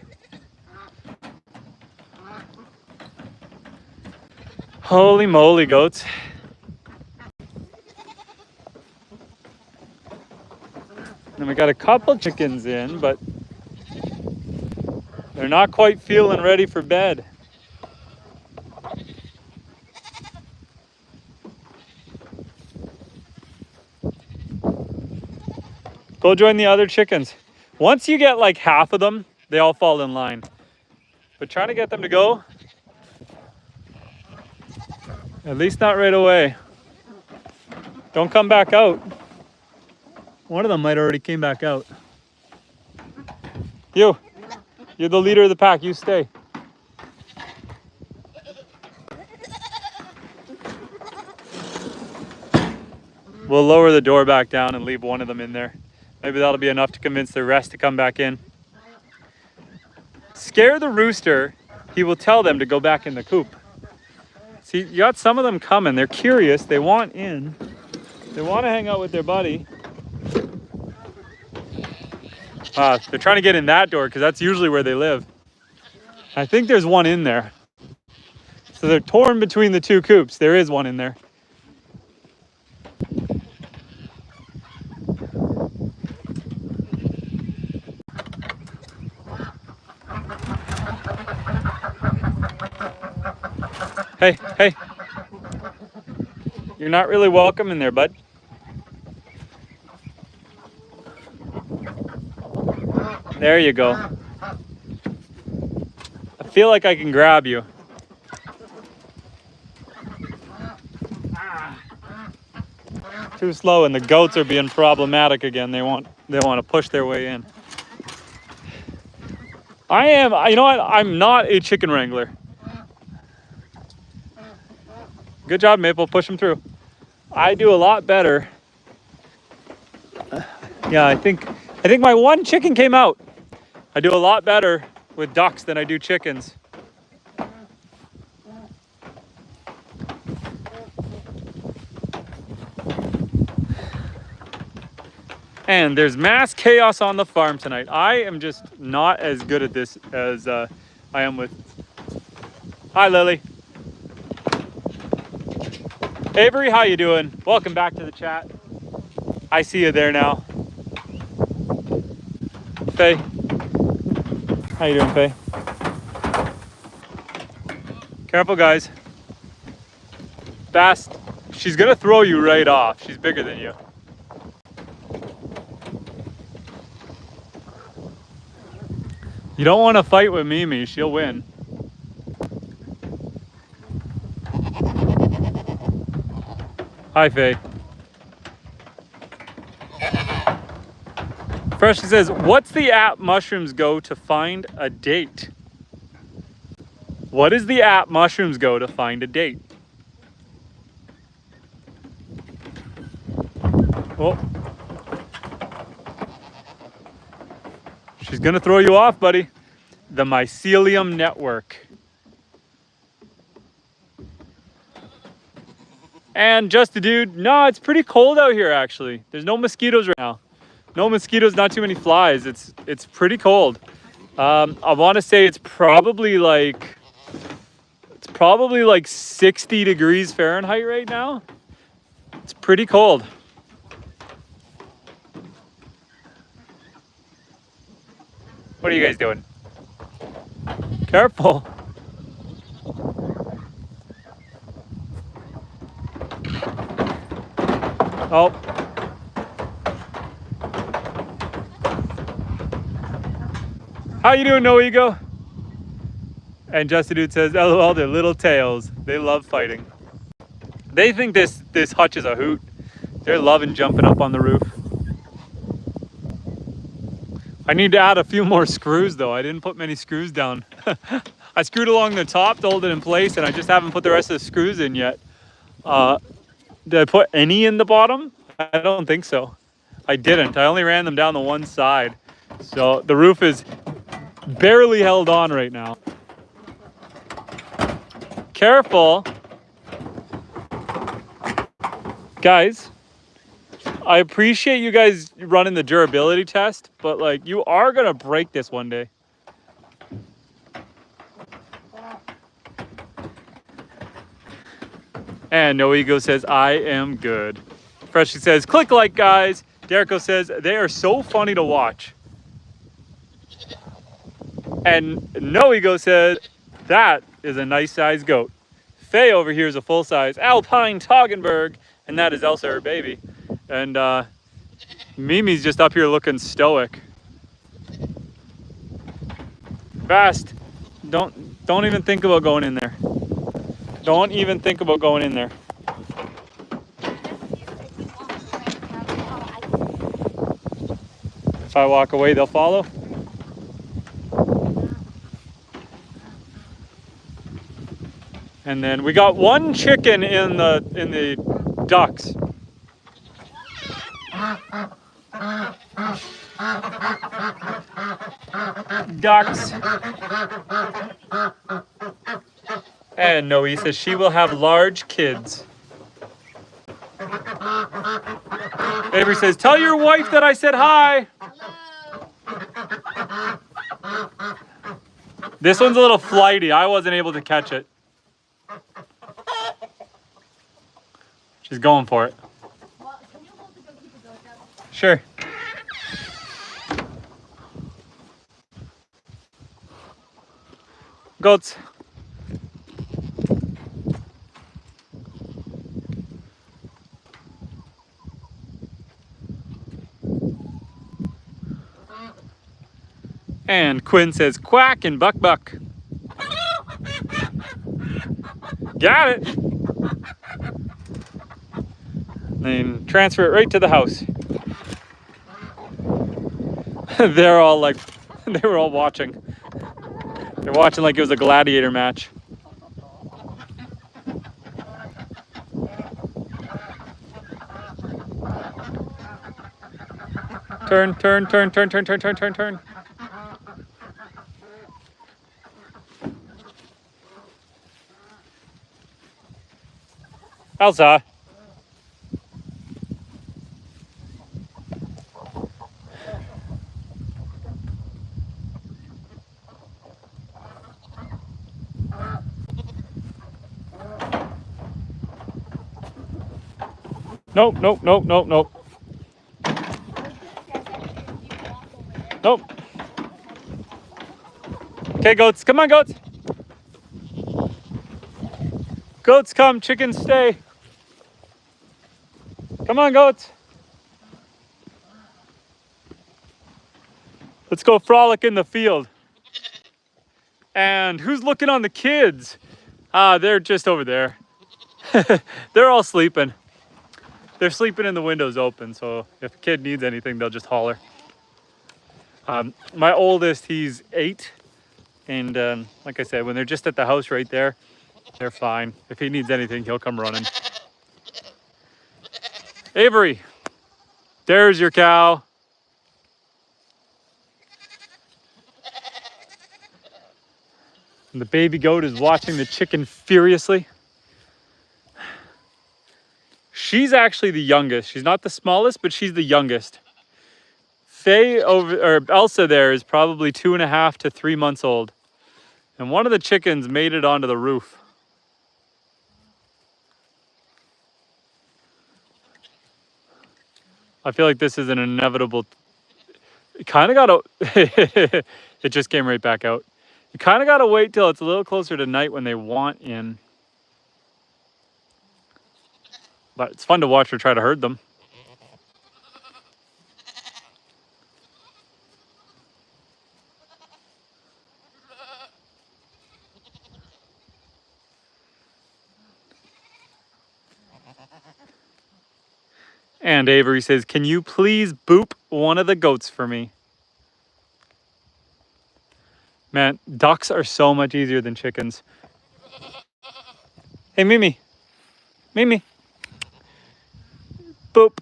S1: Holy moly, goats. And we got a couple chickens in, but they're not quite feeling ready for bed. Go join the other chickens. Once you get like half of them, they all fall in line. But trying to get them to go, at least not right away. Don't come back out. One of them might already came back out. You're the leader of the pack, you stay. We'll lower the door back down and leave one of them in there. Maybe that'll be enough to convince the rest to come back in. Scare the rooster, he will tell them to go back in the coop. See, you got some of them coming. They're curious. They want in. They want to hang out with their buddy. They're trying to get in that door because that's usually where they live. I think there's one in there. So they're torn between the two coops. There is one in there. Hey, hey. You're not really welcome in there, bud. There you go. I feel like I can grab you. Too slow, and the goats are being problematic again. They want to push their way in. I am, you know what? I'm not a chicken wrangler. Good job, Maple. Push them through. I do a lot better. Yeah, I think my one chicken came out. I do a lot better with ducks than I do chickens. And there's mass chaos on the farm tonight. I am just not as good at this as I am with... Hi, Lily. Avery, how you doing? Welcome back to the chat. I see you there now. Faye. How you doing, Faye? Careful, guys. Fast. She's gonna throw you right off. She's bigger than you. You don't want to fight with Mimi. She'll win. Hi, Faye. First, she says, what's the app mushrooms go to find a date? What is the app mushrooms go to find a date? Oh. She's gonna throw you off, buddy. The mycelium network. And just a dude, no, it's pretty cold out here actually. There's no mosquitoes right now. No mosquitoes, not too many flies. It's pretty cold. I want to say it's probably like 60 degrees Fahrenheit right now. It's pretty cold. What are you guys doing? Careful. Oh. How you doing, No Ego? And Just a Dude says, LOL, they're little tails. They love fighting. They think this hutch is a hoot. They're loving jumping up on the roof. I need to add a few more screws though. I didn't put many screws down. I screwed along the top to hold it in place and I just haven't put the rest of the screws in yet. Did I put any in the bottom? I don't think so. I didn't. I only ran them down the one side. So the roof is barely held on right now. Careful. Guys, I appreciate you guys running the durability test, but like you are gonna break this one day. And No Ego says, I am good. Freshly says, click like, guys. Derico says, they are so funny to watch. And No Ego says, that is a nice size goat. Faye over here is a full size Alpine Toggenburg, and that is Elsa, her baby. And Mimi's just up here looking stoic. Fast. Don't even think about going in there. Don't even think about going in there. If I walk away, they'll follow. And then we got one chicken in the ducks. Ducks. And Noe says she will have large kids. Avery says, tell your wife that I said hi.
S2: Hello.
S1: This one's a little flighty. I wasn't able to catch it. She's going for it.
S2: Well, can you hold the goat, keep the goat down?
S1: Sure. Goats. And Quinn says quack and buck buck. Got it. Then transfer it right to the house. They're all like, they were all watching. They're watching like it was a gladiator match. Turn, turn, turn, turn, turn, turn, turn, turn, turn. Elsa. Nope, nope, nope, nope, nope. Nope. Okay, goats. Come on, goats. Goats come, chickens stay. Come on, goats. Let's go frolic in the field. And who's looking on the kids? They're just over there. They're all sleeping. They're sleeping in the windows open, so if a kid needs anything, they'll just holler. My oldest, he's 8. And like I said, when they're just at the house right there, they're fine. If he needs anything, he'll come running. Avery, there's your cow. And the baby goat is watching the chicken furiously. She's actually the youngest. She's not the smallest, but she's the youngest. Elsa there is probably 2.5 to 3 months old. And one of the chickens made it onto the roof. I feel like this is an inevitable. You kind of gotta, it just came right back out. You kind of gotta wait till it's a little closer to night when they want in. But it's fun to watch her try to herd them. And Avery says, can you please boop one of the goats for me? Man, ducks are so much easier than chickens. Hey, Mimi. Mimi. Boop.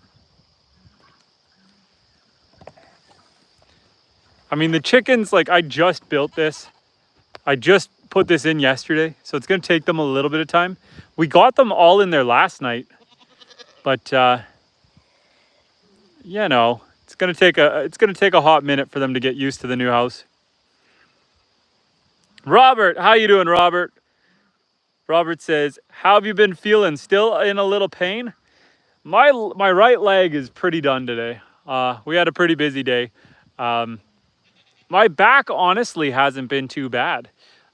S1: I mean, the chickens, like, I just built this. I just put this in yesterday, so it's going to take them a little bit of time. We got them all in there last night, but you know, it's going to take a hot minute for them to get used to the new house. Robert, how you doing, Robert? Robert says, how have you been feeling? Still in a little pain? My right leg is pretty done today. We had a pretty busy day. My back honestly hasn't been too bad.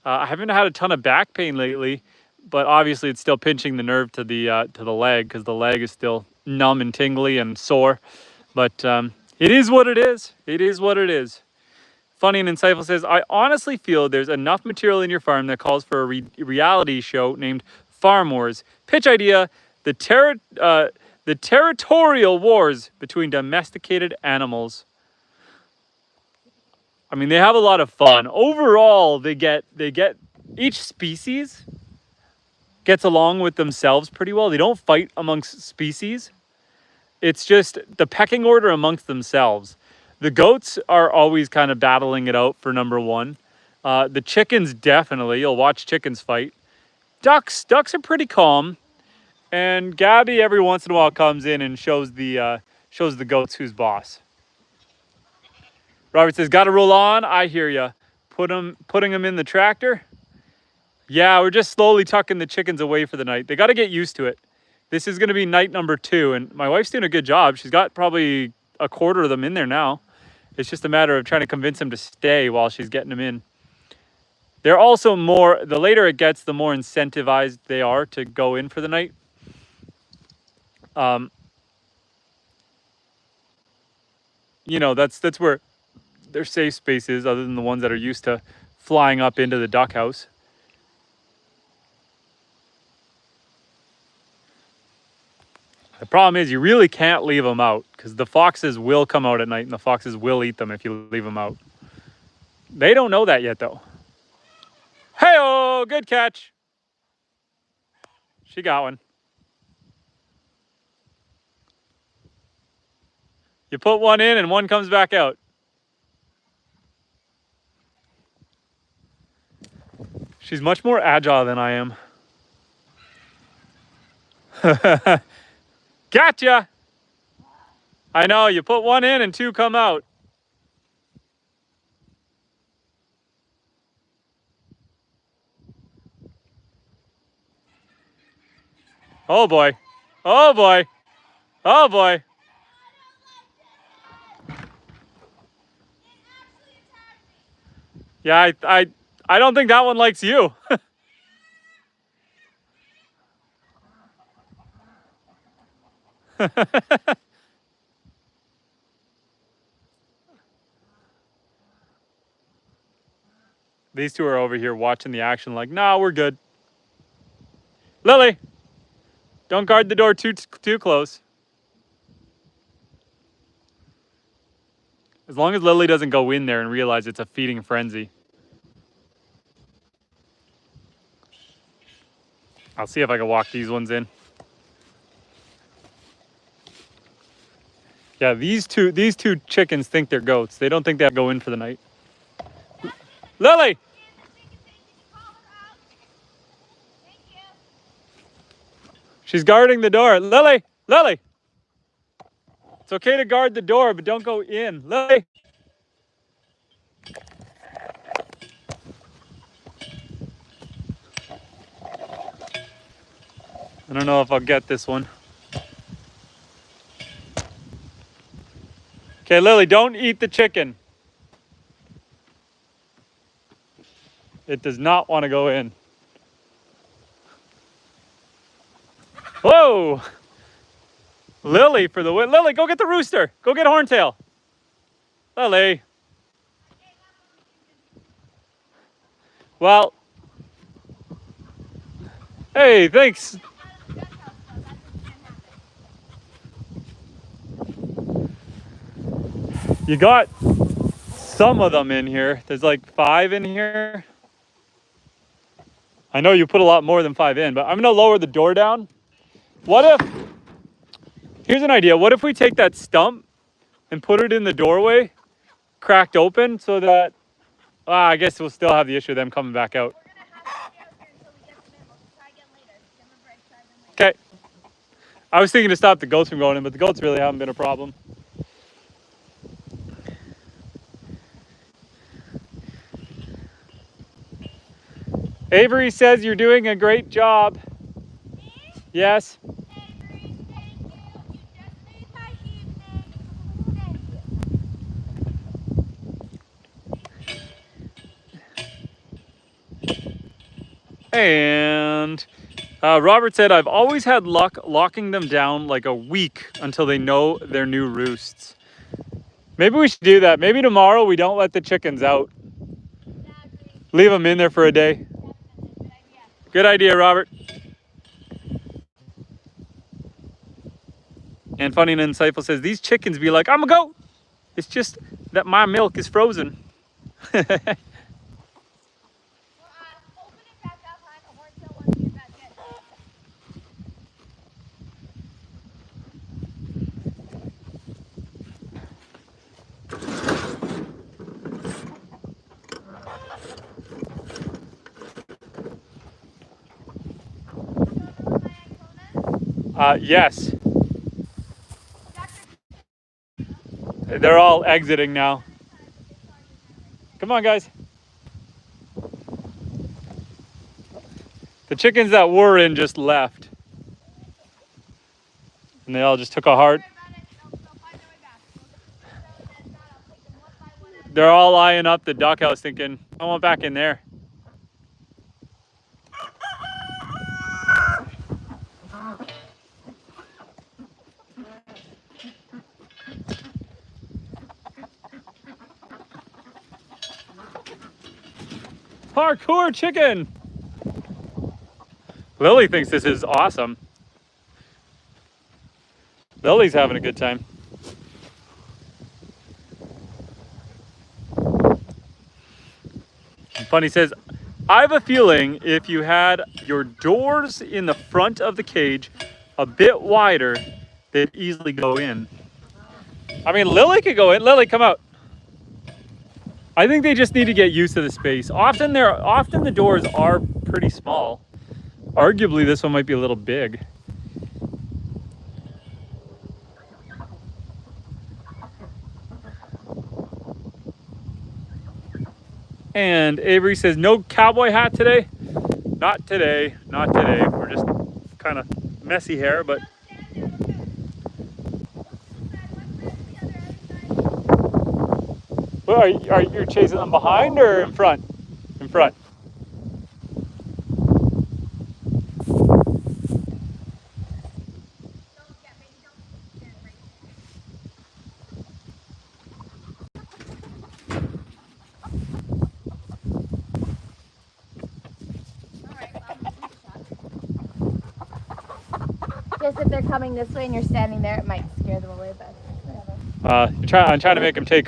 S1: I haven't had a ton of back pain lately, but obviously it's still pinching the nerve to the leg because the leg is still numb and tingly and sore. But it is what it is. It is what it is. Funny and Insightful says, I honestly feel there's enough material in your farm that calls for a reality show named Farm Wars. Pitch idea, the territorial wars between domesticated animals. I mean, they have a lot of fun. Overall, they get each species gets along with themselves pretty well. They don't fight amongst species. It's just the pecking order amongst themselves. The goats are always kind of battling it out for number one. The chickens, definitely. You'll watch chickens fight. Ducks are pretty calm. And Gabby every once in a while comes in and shows the goats who's boss. Robert says, gotta roll on. I hear ya. Putting them in the tractor. Yeah, we're just slowly tucking the chickens away for the night. They got to get used to it. This is going to be night number 2, and my wife's doing a good job. She's got probably a quarter of them in there now. It's just a matter of trying to convince them to stay while she's getting them in. They're also the later it gets, the more incentivized they are to go in for the night. You know, that's where their safe space is, other than the ones that are used to flying up into the duck house. The problem is you really can't leave them out because the foxes will come out at night and the foxes will eat them if you leave them out. They don't know that yet though. go. Good catch. She got one. You put one in and one comes back out. She's much more agile than I am. Gotcha! I know, you put one in and two come out. Oh boy. Oh boy. Oh boy. Yeah, I don't think that one likes you. These two are over here watching the action like, nah, we're good. Lily, don't guard the door too close. As long as Lily doesn't go in there and realize it's a feeding frenzy. I'll see if I can walk these ones in. Yeah, these two chickens think they're goats. They don't think they have to go in for the night. Lily! She's guarding the door. Lily! Lily! It's okay to guard the door, but don't go in. Lily! I don't know if I'll get this one. Okay, Lily, don't eat the chicken. It does not want to go in. Whoa! Lily for the win. Lily, go get the rooster. Go get Horntail. Lily. Well. Hey, thanks. You got some of them in here. There's like 5 in here. I know you put a lot more than 5 in, but I'm gonna lower the door down. What if, here's an idea. What if we take that stump and put it in the doorway, cracked open, so that, I guess we'll still have the issue of them coming back out. Okay. I was thinking to stop the goats from going in, but the goats really haven't been a problem. Avery says you're doing a great job.
S2: Me?
S1: Yes.
S2: Avery, thank you. You just made my evening. Thank you.
S1: And Robert said, I've always had luck locking them down like a week until they know their new roosts. Maybe we should do that. Maybe tomorrow we don't let the chickens out.
S2: Exactly.
S1: Leave them in there for a day. Good idea, Robert. And Funny and Insightful says, these chickens be like, I'm a goat. It's just that my milk is frozen.
S2: Open it back up on the Horntail once you get back in.
S1: Yes. They're all exiting now. Come on, guys. The chickens that were in just left. And they all just took a heart. They're all eyeing up the duck house thinking, I want back in there. Parkour chicken! Lily thinks this is awesome. Lily's having a good time. Funny says, I have a feeling if you had your doors in the front of the cage a bit wider, they'd easily go in. I mean, Lily could go in. Lily, come out. I think they just need to get used to the space. Often the doors are pretty small. Arguably, this one might be a little big. And Avery says, no cowboy hat today? Not today, not today. We're just kind of messy hair, but. Well, are you chasing them behind or in front? In front.
S2: Just if they're coming this way and you're standing there, it might scare them away, but whatever.
S1: I'm trying to make them take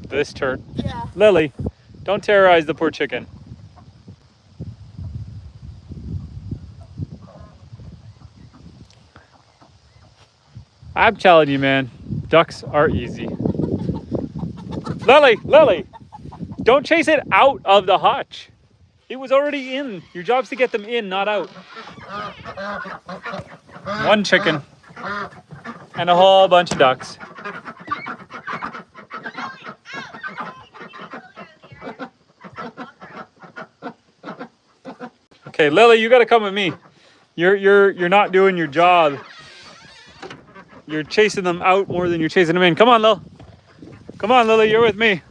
S1: this turn.
S2: Yeah.
S1: Lily, don't terrorize the poor chicken. I'm telling you, man, ducks are easy. Lily, don't chase it out of the hutch. It was already in. Your job's to get them in, not out. One chicken and a whole bunch of ducks. Okay, Lily, you got to come with me. You're not doing your job. You're chasing them out more than you're chasing them in. Come on, Lil. Come on, Lily, you're with me.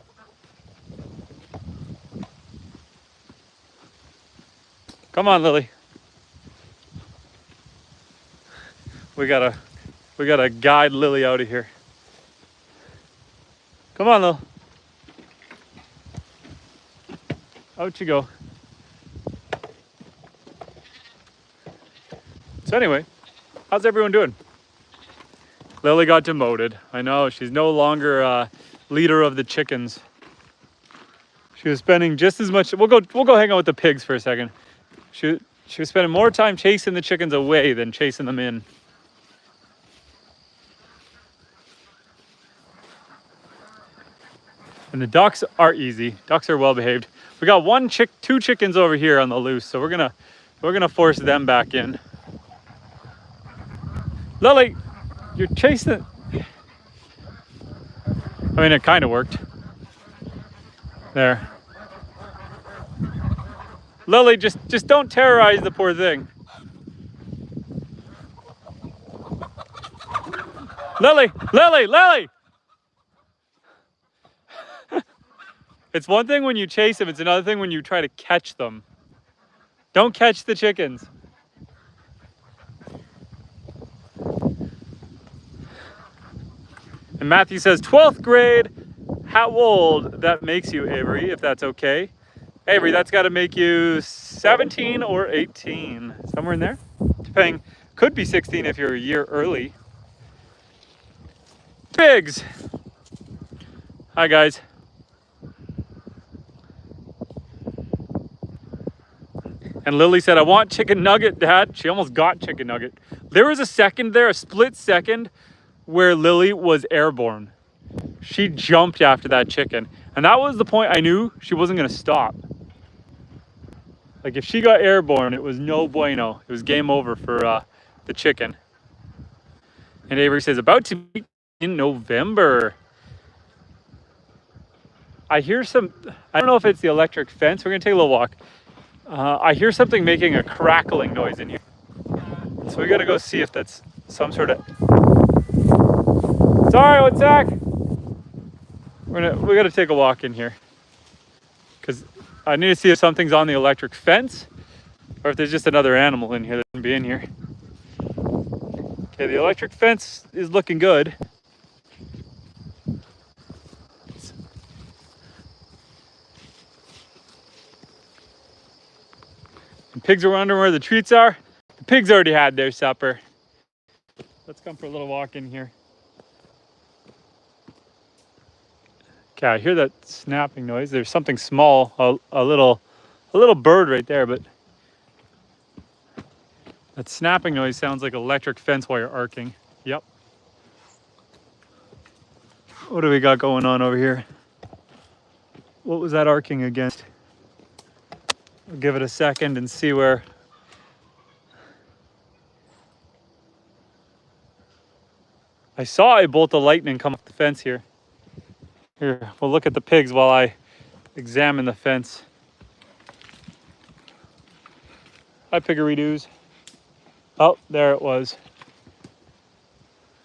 S1: Come on, Lily. We gotta guide Lily out of here. Come on, Lil. Out you go. So anyway, how's everyone doing? Lily got demoted. I know, she's no longer leader of the chickens. She was spending just as much. We'll go hang out with the pigs for a second. She was spending more time chasing the chickens away than chasing them in. And the ducks are easy. Ducks are well behaved. We got two chickens over here on the loose, so we're gonna force them back in. Lily, you're chasing. I mean, it kind of worked. There. Lily, just don't terrorize the poor thing. Lily! It's one thing when you chase them, it's another thing when you try to catch them. Don't catch the chickens. And Matthew says, 12th grade, how old that makes you, Avery, if that's okay. Avery, that's got to make you 17 or 18, somewhere in there. Depending, could be 16 if you're a year early. Pigs. Hi, guys. And Lily said, I want chicken nugget, Dad. She almost got chicken nugget. There was a second there, a split second, where Lily was airborne. She jumped after that chicken. And that was the point I knew she wasn't going to stop. Like if she got airborne, it was no bueno. It was game over for the chicken. And Avery says, about to be in November. I hear some, I don't know if it's the electric fence. We're going to take a little walk. I hear something making a crackling noise in here. So we got to go see if that's some sort of... Sorry, what's that? We got to take a walk in here. Because I need to see if something's on the electric fence or if there's just another animal in here that shouldn't be in here. Okay, the electric fence is looking good. And pigs are wondering where the treats are. The pigs already had their supper. Let's come for a little walk in here. Okay, I hear that snapping noise. There's something small, a little a little bird right there, but that snapping noise sounds like electric fence wire arcing. Yep. What do we got going on over here? What was that arcing against? I'll give it a second and see where. I saw a bolt of lightning come off the fence here. Here, we'll look at the pigs while I examine the fence. Hi, piggery-doos. Oh, there it was.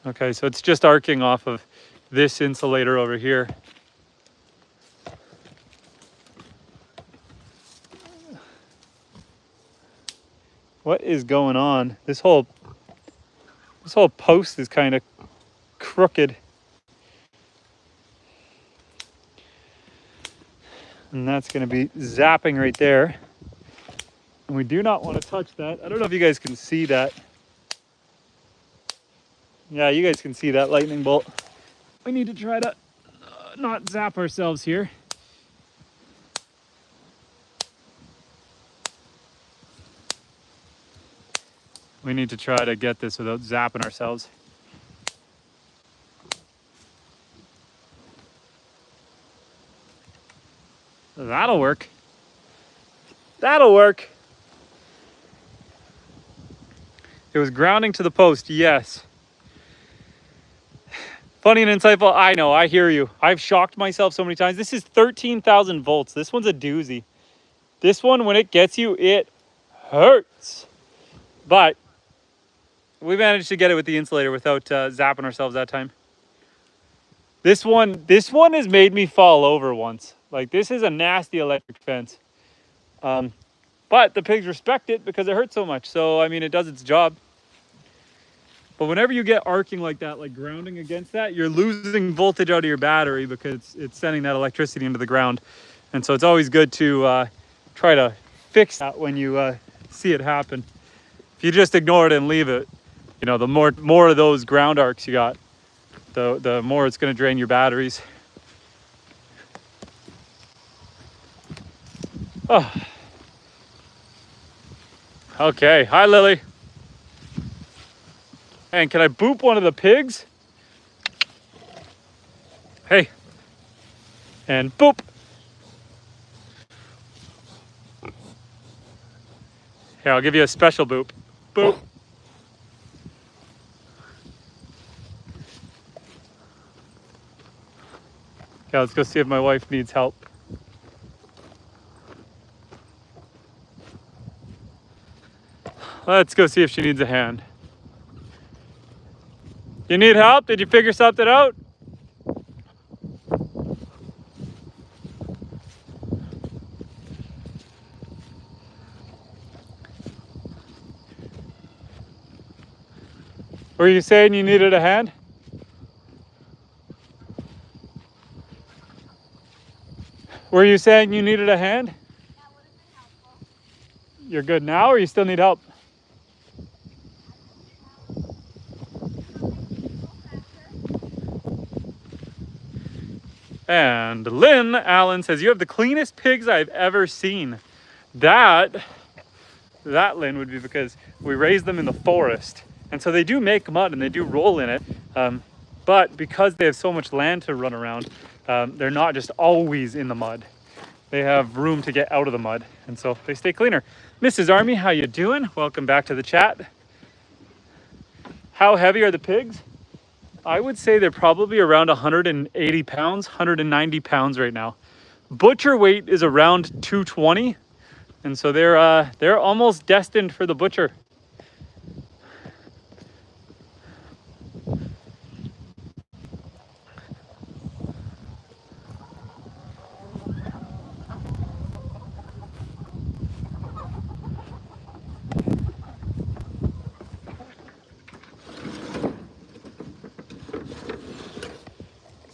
S1: Okay, so it's just arcing off of this insulator over here. What is going on? This whole post is kind of crooked. And that's going to be zapping right there. And we do not want to touch that. I don't know if you guys can see that. Yeah, you guys can see that lightning bolt. We need to try to not zap ourselves here. We need to try to get this without zapping ourselves. That'll work. That'll work. It was grounding to the post, yes. Funny and insightful, I know, I hear you. I've shocked myself so many times. This is 13,000 volts. This one's a doozy. This one, when it gets you, it hurts. But we managed to get it with the insulator without zapping ourselves that time. This one has made me fall over once. Like, this is a nasty electric fence. But the pigs respect it because it hurts so much. So, I mean, it does its job. But whenever you get arcing like that, like grounding against that, you're losing voltage out of your battery because it's sending that electricity into the ground. And so it's always good to try to fix that when you see it happen. If you just ignore it and leave it, you know, the more of those ground arcs you got, the more it's going to drain your batteries. Oh. Okay, hi Lily. And can I boop one of the pigs? Hey. And boop. Here, I'll give you a special boop. Boop. Okay, let's go see if my wife needs help. Let's go see if she needs a hand. You need help? Did you figure something out? Were you saying you needed a hand? Were you saying you needed a hand?
S2: That would have been helpful.
S1: You're good now, or you still need help? And Lynn Allen says, you have the cleanest pigs I've ever seen. That Lynn would be because we raise them in the forest. And so they do make mud and they do roll in it. But because they have so much land to run around, they're not just always in the mud. They have room to get out of the mud. And so they stay cleaner. Mrs. Army, how you doing? Welcome back to the chat. How heavy are the pigs? I would say they're probably around 180 pounds, 190 pounds right now. Butcher weight is around 220. And so they're almost destined for the butcher.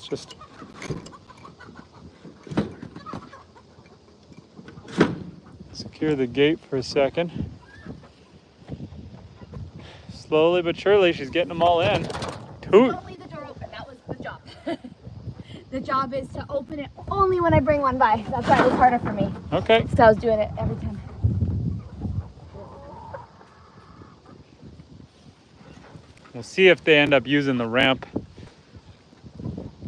S1: Just secure the gate for a second. Slowly but surely, she's getting them all in. Toot.
S2: Don't leave the door open. That was the job. The job is to open it only when I bring one by. That's why it was harder for me.
S1: Okay.
S2: So I was doing it every time.
S1: We'll see if they end up using the ramp.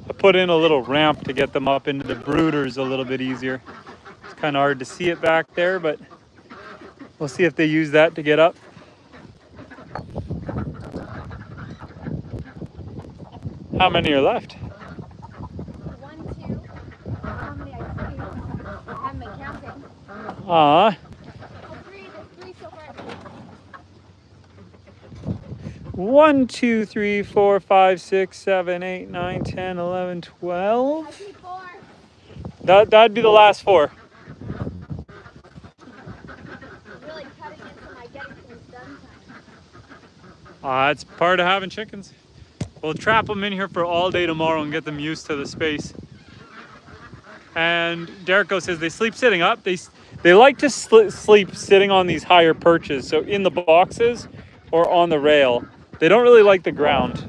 S1: I put in a little ramp to get them up into the brooders a little bit easier. It's kind of hard to see it back there, but we'll see if they use that to get up. How many are left?
S2: 1, 2. How many I see? I haven't been counting.
S1: Aw.
S2: Oh, 3. There's 3 so far.
S1: 1, 2, 3, 4, 5, 6, 7, 8, 9, 10, 11, 12.
S2: I see 4.
S1: That'd be the last 4.
S2: Really cutting into my getting things done time.
S1: It's part of having chickens. We'll trap them in here for all day tomorrow and get them used to the space. And Derrico says they sleep sitting up. They like to sleep sitting on these higher perches, so in the boxes or on the rail. They don't really like the ground.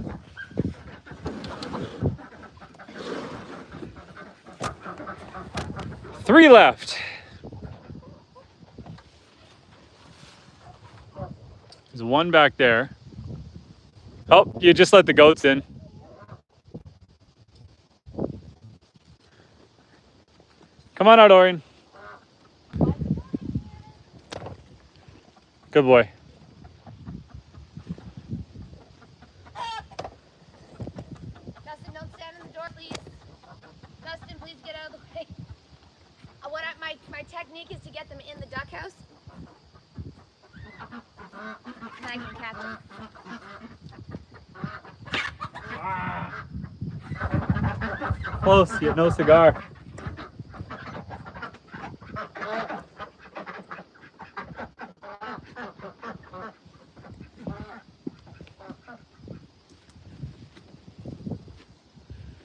S1: Three left. There's one back there. Oh, you just let the goats in. Come on out, Orion. Good boy.
S2: Dustin, don't stand in the door, please. Dustin, please get out of the way. My technique is to get them in the duck house. And I can catch them.
S1: Close, you have no cigar.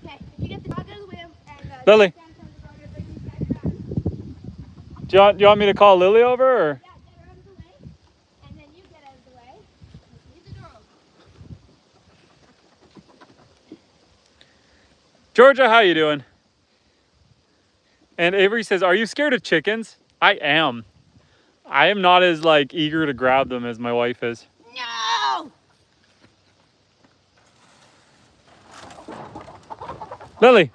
S2: Okay, if you get the dog out of the way and
S1: Lily,
S2: stand in front of the door, bring these guys back.
S1: do you want me to call Lily over, or?
S2: Yeah, get her out of the way, and then you get out of the way. Leave the door open.
S1: Georgia, how you doing? And Avery says, are you scared of chickens? I am. I am not as eager to grab them as my wife is.
S2: No!
S1: Lily.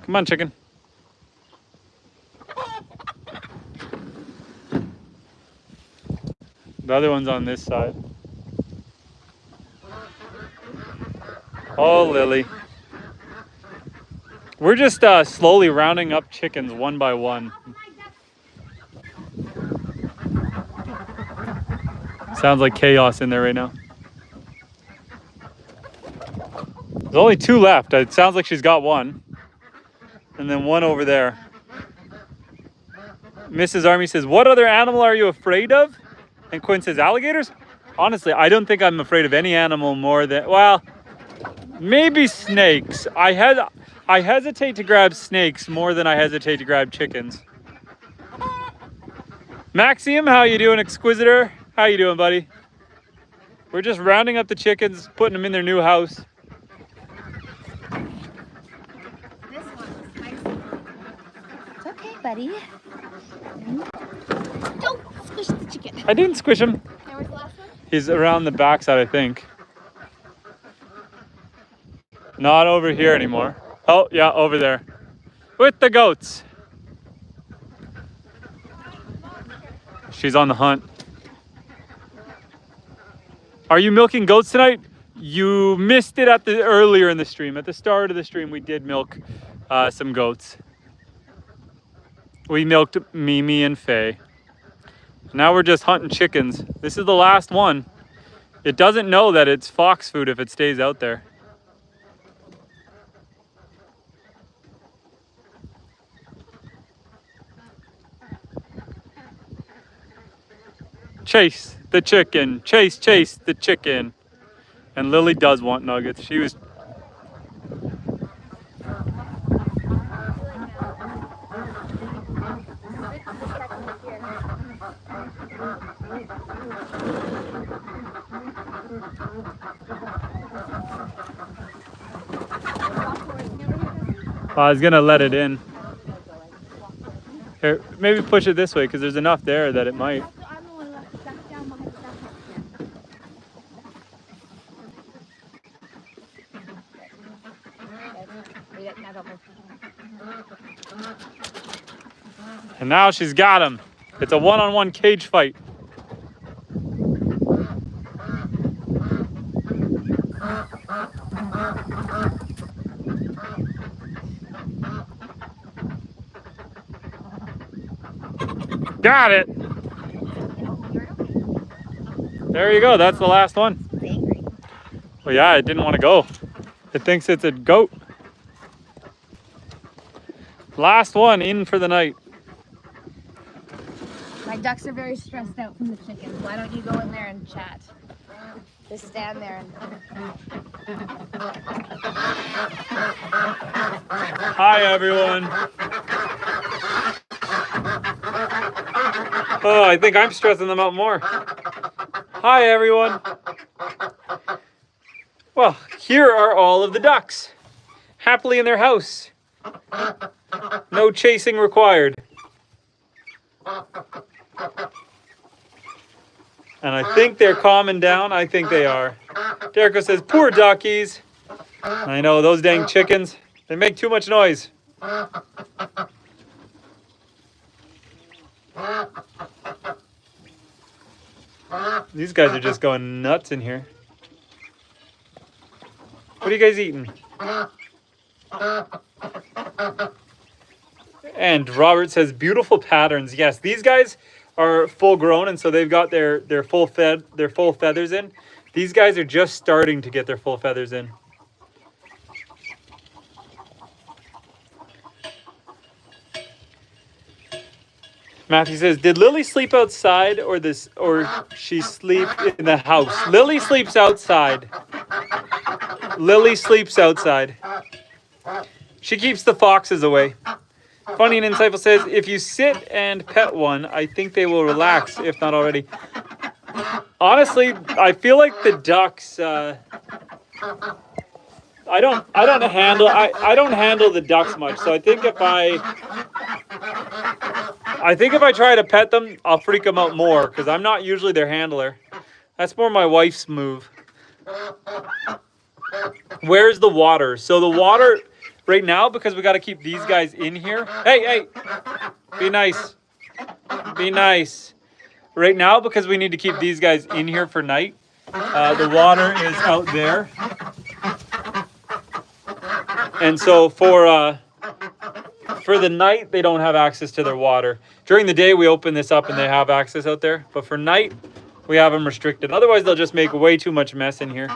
S1: Come on, chicken. The other one's on this side. Oh, Lily. We're just slowly rounding up chickens one by one. Sounds like chaos in there right now. There's only 2 left. It sounds like she's got one. And then one over there. Mrs. Army says, what other animal are you afraid of? And Quinn says, alligators? Honestly, I don't think I'm afraid of any animal more than, well, maybe snakes. I hesitate to grab snakes more than I hesitate to grab chickens. Maxim, how you doing, Exquisitor? How you doing, buddy? We're just rounding up the chickens, putting them in their new house.
S2: This one's spicy. It's okay, buddy. Don't squish the chicken.
S1: I didn't squish him.
S2: And where's the last one?
S1: He's around the backside, I think. Not over here anymore. Oh, yeah, over there. With the goats. She's on the hunt. Are you milking goats tonight? You missed it earlier in the stream. At the start of the stream, we did milk some goats. We milked Mimi and Faye. Now we're just hunting chickens. This is the last one. It doesn't know that it's fox food if it stays out there. Chase the chicken. Chase the chicken. And Lily does want nuggets. She was... I was gonna let it in. Here, maybe push it this way because there's enough there that it might. And now she's got him. It's a one-on-one cage fight. Got it. There you go. That's the last one. Well, yeah, it didn't want to go. It thinks it's a goat. Last one in for the night.
S2: My ducks are very stressed out from the chickens. Why don't you go in there and chat? Just stand there and...
S1: Hi, everyone. Oh, I think I'm stressing them out more. Hi, everyone. Well, here are all of the ducks. Happily in their house. No chasing required. And I think they're calming down. I think they are. Derico says, poor duckies. I know, those dang chickens. They make too much noise. These guys are just going nuts in here. What are you guys eating? And Robert says, beautiful patterns. Yes, these guys are full grown, and so they've got their full feathers in. These guys are just starting to get their full feathers in. Matthew says, did Lily sleep outside or she sleep in the house? Lily sleeps outside. Lily sleeps outside. She keeps the foxes away. Funny and Insightful says, if you sit and pet one, I think they will relax, if not already. Honestly, I feel like the ducks, I don't handle the ducks much. So I think if I try to pet them, I'll freak them out more because I'm not usually their handler. That's more my wife's move. Where's the water? So the water right now, because we got to keep these guys in here. Hey, be nice. Be nice. Right now, because we need to keep these guys in here for night, the water is out there. And so for the night, they don't have access to their water. During the day, we open this up and they have access out there. But for night, we have them restricted. Otherwise, they'll just make way too much mess in here.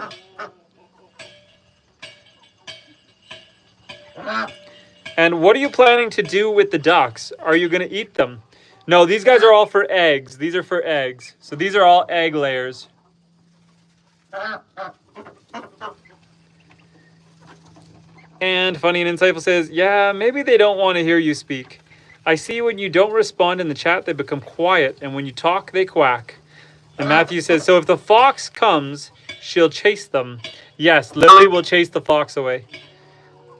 S1: And what are you planning to do with the ducks? Are you going to eat them? No, these guys are all for eggs. These are for eggs. So these are all egg layers. And Funny and Insightful says, yeah, maybe they don't want to hear you speak. I see when you don't respond in the chat, they become quiet. And when you talk, they quack. And Matthew says, so if the fox comes, she'll chase them. Yes, Lily will chase the fox away.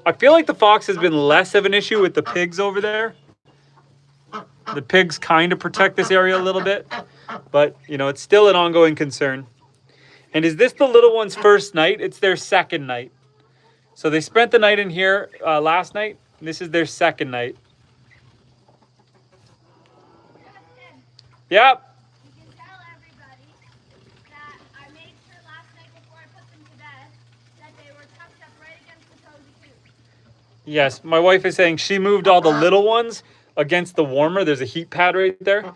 S1: I feel like the fox has been less of an issue with the pigs over there. The pigs kind of protect this area a little bit. But, you know, it's still an ongoing concern. And is this the little one's first night? It's their second night. So they spent the night in here last night. This is their second night. Yep.
S2: You can tell everybody that I made sure last night before I put them to bed that they were tucked up right against the cozy coop.
S1: Yes, my wife is saying she moved all the little ones against the warmer. There's a heat pad right there.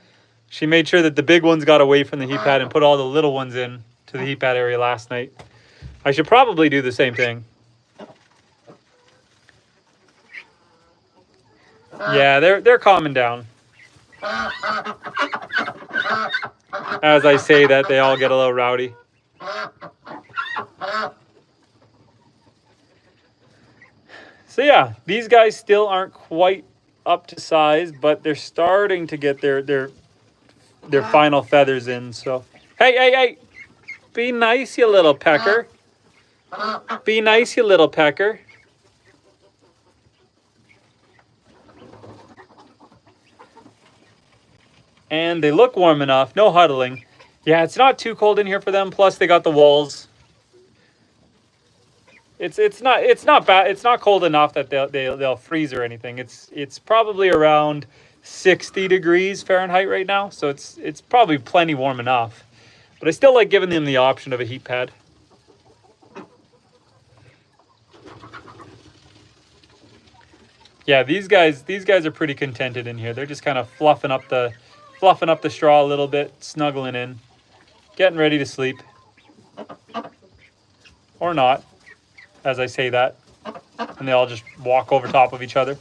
S1: She made sure that the big ones got away from the heat pad and put all the little ones in to the heat pad area last night. I should probably do the same thing. Yeah, they're calming down. As I say that, they all get a little rowdy. So yeah, these guys still aren't quite up to size, but they're starting to get their final feathers in. So hey, Be nice, you little pecker. Be nice, you little pecker. And they look warm enough. No huddling. Yeah, it's not too cold in here for them. Plus, they got the walls. It's not bad. It's not cold enough that they'll freeze or anything. It's probably around 60 degrees Fahrenheit right now, so it's probably plenty warm enough. But I still like giving them the option of a heat pad. Yeah, these guys are pretty contented in here. They're just kind of fluffing up the straw a little bit, snuggling in, getting ready to sleep. Or not, as I say that. And they all just walk over top of each other.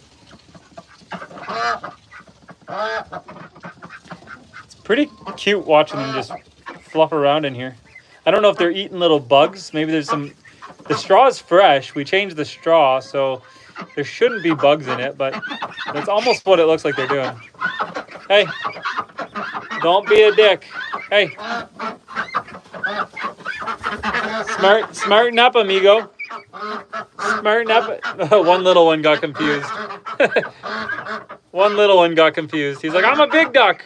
S1: It's pretty cute watching them just fluff around in here. I don't know if they're eating little bugs. Maybe there's some... The straw is fresh. We changed the straw, so there shouldn't be bugs in it, but that's almost what it looks like they're doing. Hey, don't be a dick. Hey. Smarten up, amigo. Smarten up. One little one got confused. One little one got confused. He's like, I'm a big duck.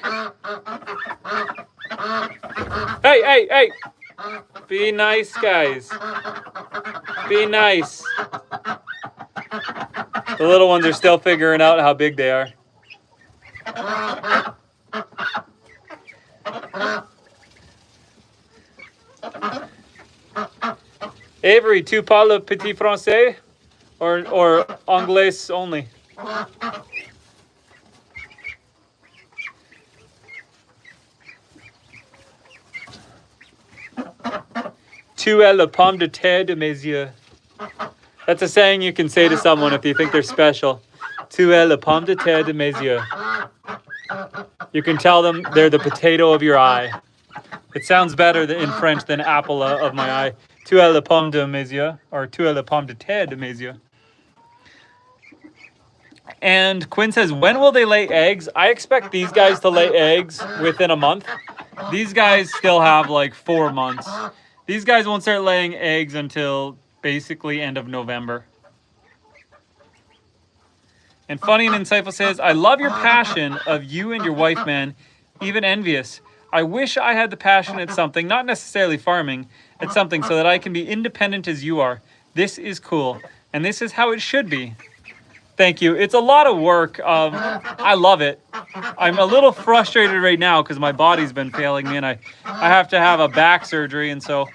S1: Hey. Be nice, guys. Be nice. The little ones are still figuring out how big they are. Avery, tu parles petit français or anglais only? Tu es la pomme de terre de mes yeux. That's a saying you can say to someone if you think they're special. Tu es la pomme de terre de mes yeux. You can tell them they're the potato of your eye. It sounds better in French than apple of my eye. Tu es la pomme de mes yeux, or tu es la pomme de terre de mes yeux. And Quinn says, when will they lay eggs? I expect these guys to lay eggs within a month. These guys still have like 4 months. These guys won't start laying eggs until basically end of November. And Funny and Insightful says, I love your passion of you and your wife, man. Even envious. I wish I had the passion at something, not necessarily farming, at something so that I can be independent as you are. This is cool. And this is how it should be. Thank you. It's a lot of work. I love it. I'm a little frustrated right now because my body's been failing me and I have to have a back surgery. And so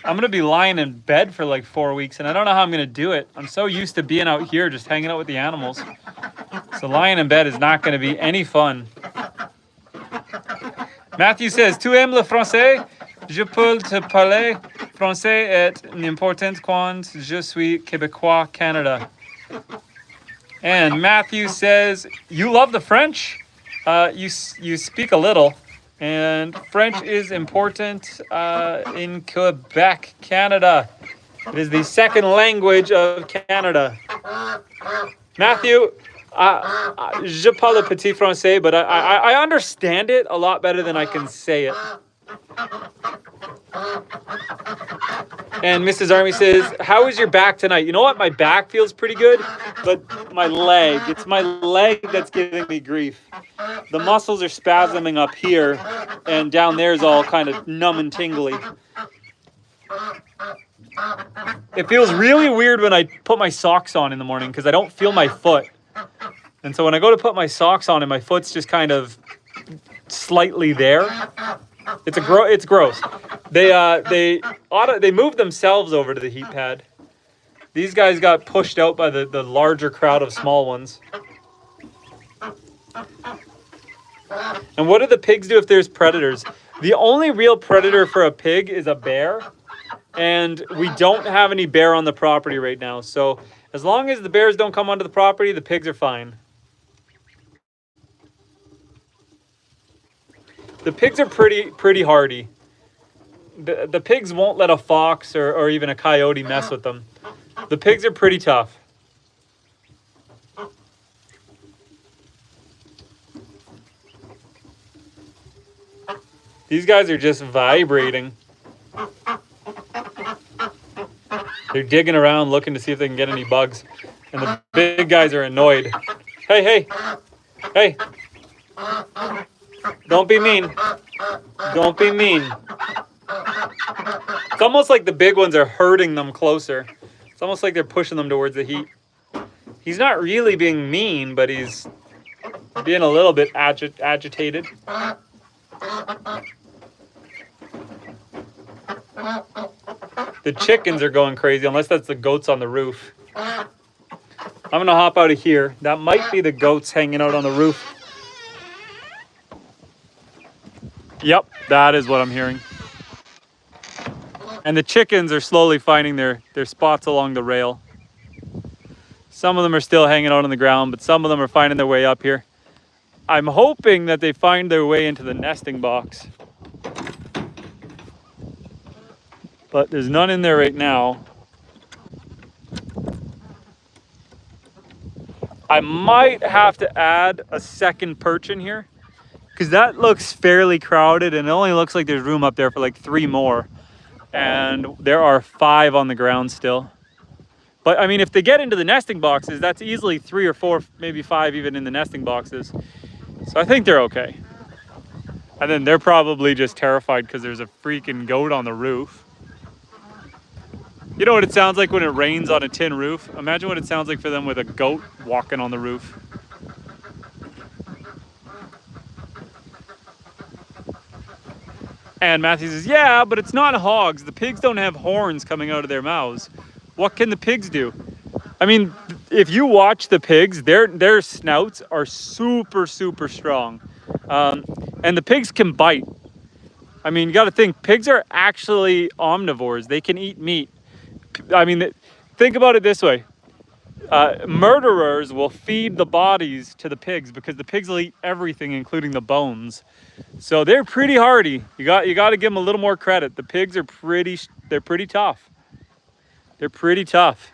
S1: I'm going to be lying in bed for like 4 weeks and I don't know how I'm going to do it. I'm so used to being out here just hanging out with the animals. So lying in bed is not going to be any fun. Matthew says, tu aimes le français? Je peux te parler français est important quand je suis Québécois, Canada. And Matthew says, you love the French? You speak a little. And French is important in Quebec, Canada. It is the second language of Canada. Matthew, je parle petit français, but I understand it a lot better than I can say it. And Mrs. Army says, how is your back tonight? You know what? My back feels pretty good, but my leg, it's my leg that's giving me grief. The muscles are spasming up here, and down there is all kind of numb and tingly. It feels really weird when I put my socks on in the morning because I don't feel my foot. And so when I go to put my socks on and my foot's just kind of slightly there, it's gross. They moved themselves over to the heat pad. These guys got pushed out by the larger crowd of small ones. And what do the pigs do if there's predators? The only real predator for a pig is a bear. And we don't have any bear on the property right now. So as long as the bears don't come onto the property, the pigs are fine. The pigs are pretty hardy. The pigs won't let a fox or even a coyote mess with them. The pigs are pretty tough. These guys are just vibrating. They're digging around looking to see if they can get any bugs. And the big guys are annoyed. Hey, hey, hey. Don't be mean. Don't be mean. It's almost like the big ones are herding them closer. It's almost like they're pushing them towards the heat. He's not really being mean, but he's being a little bit agitated. The chickens are going crazy, unless that's the goats on the roof. I'm gonna hop out of here. That might be the goats hanging out on the roof. Yep, that is what I'm hearing. And the chickens are slowly finding their spots along the rail. Some of them are still hanging out on the ground, but some of them are finding their way up here. I'm hoping that they find their way into the nesting box. But there's none in there right now. I might have to add a second perch in here, because that looks fairly crowded and it only looks like there's room up there for like 3 more. And there are 5 on the ground still. But I mean, if they get into the nesting boxes, that's easily 3 or 4, maybe 5 even in the nesting boxes. So I think they're okay. And then they're probably just terrified because there's a freaking goat on the roof. You know what it sounds like when it rains on a tin roof? Imagine what it sounds like for them with a goat walking on the roof. And Matthew says, yeah, but it's not hogs. The pigs don't have horns coming out of their mouths. What can the pigs do? I mean, if you watch the pigs, their snouts are super, super strong. And the pigs can bite. I mean, you got to think, pigs are actually omnivores. They can eat meat. I mean, think about it this way. Murderers will feed the bodies to the pigs because the pigs will eat everything, including the bones. So they're pretty hardy. You got to give them a little more credit. The pigs are they're pretty tough. They're pretty tough.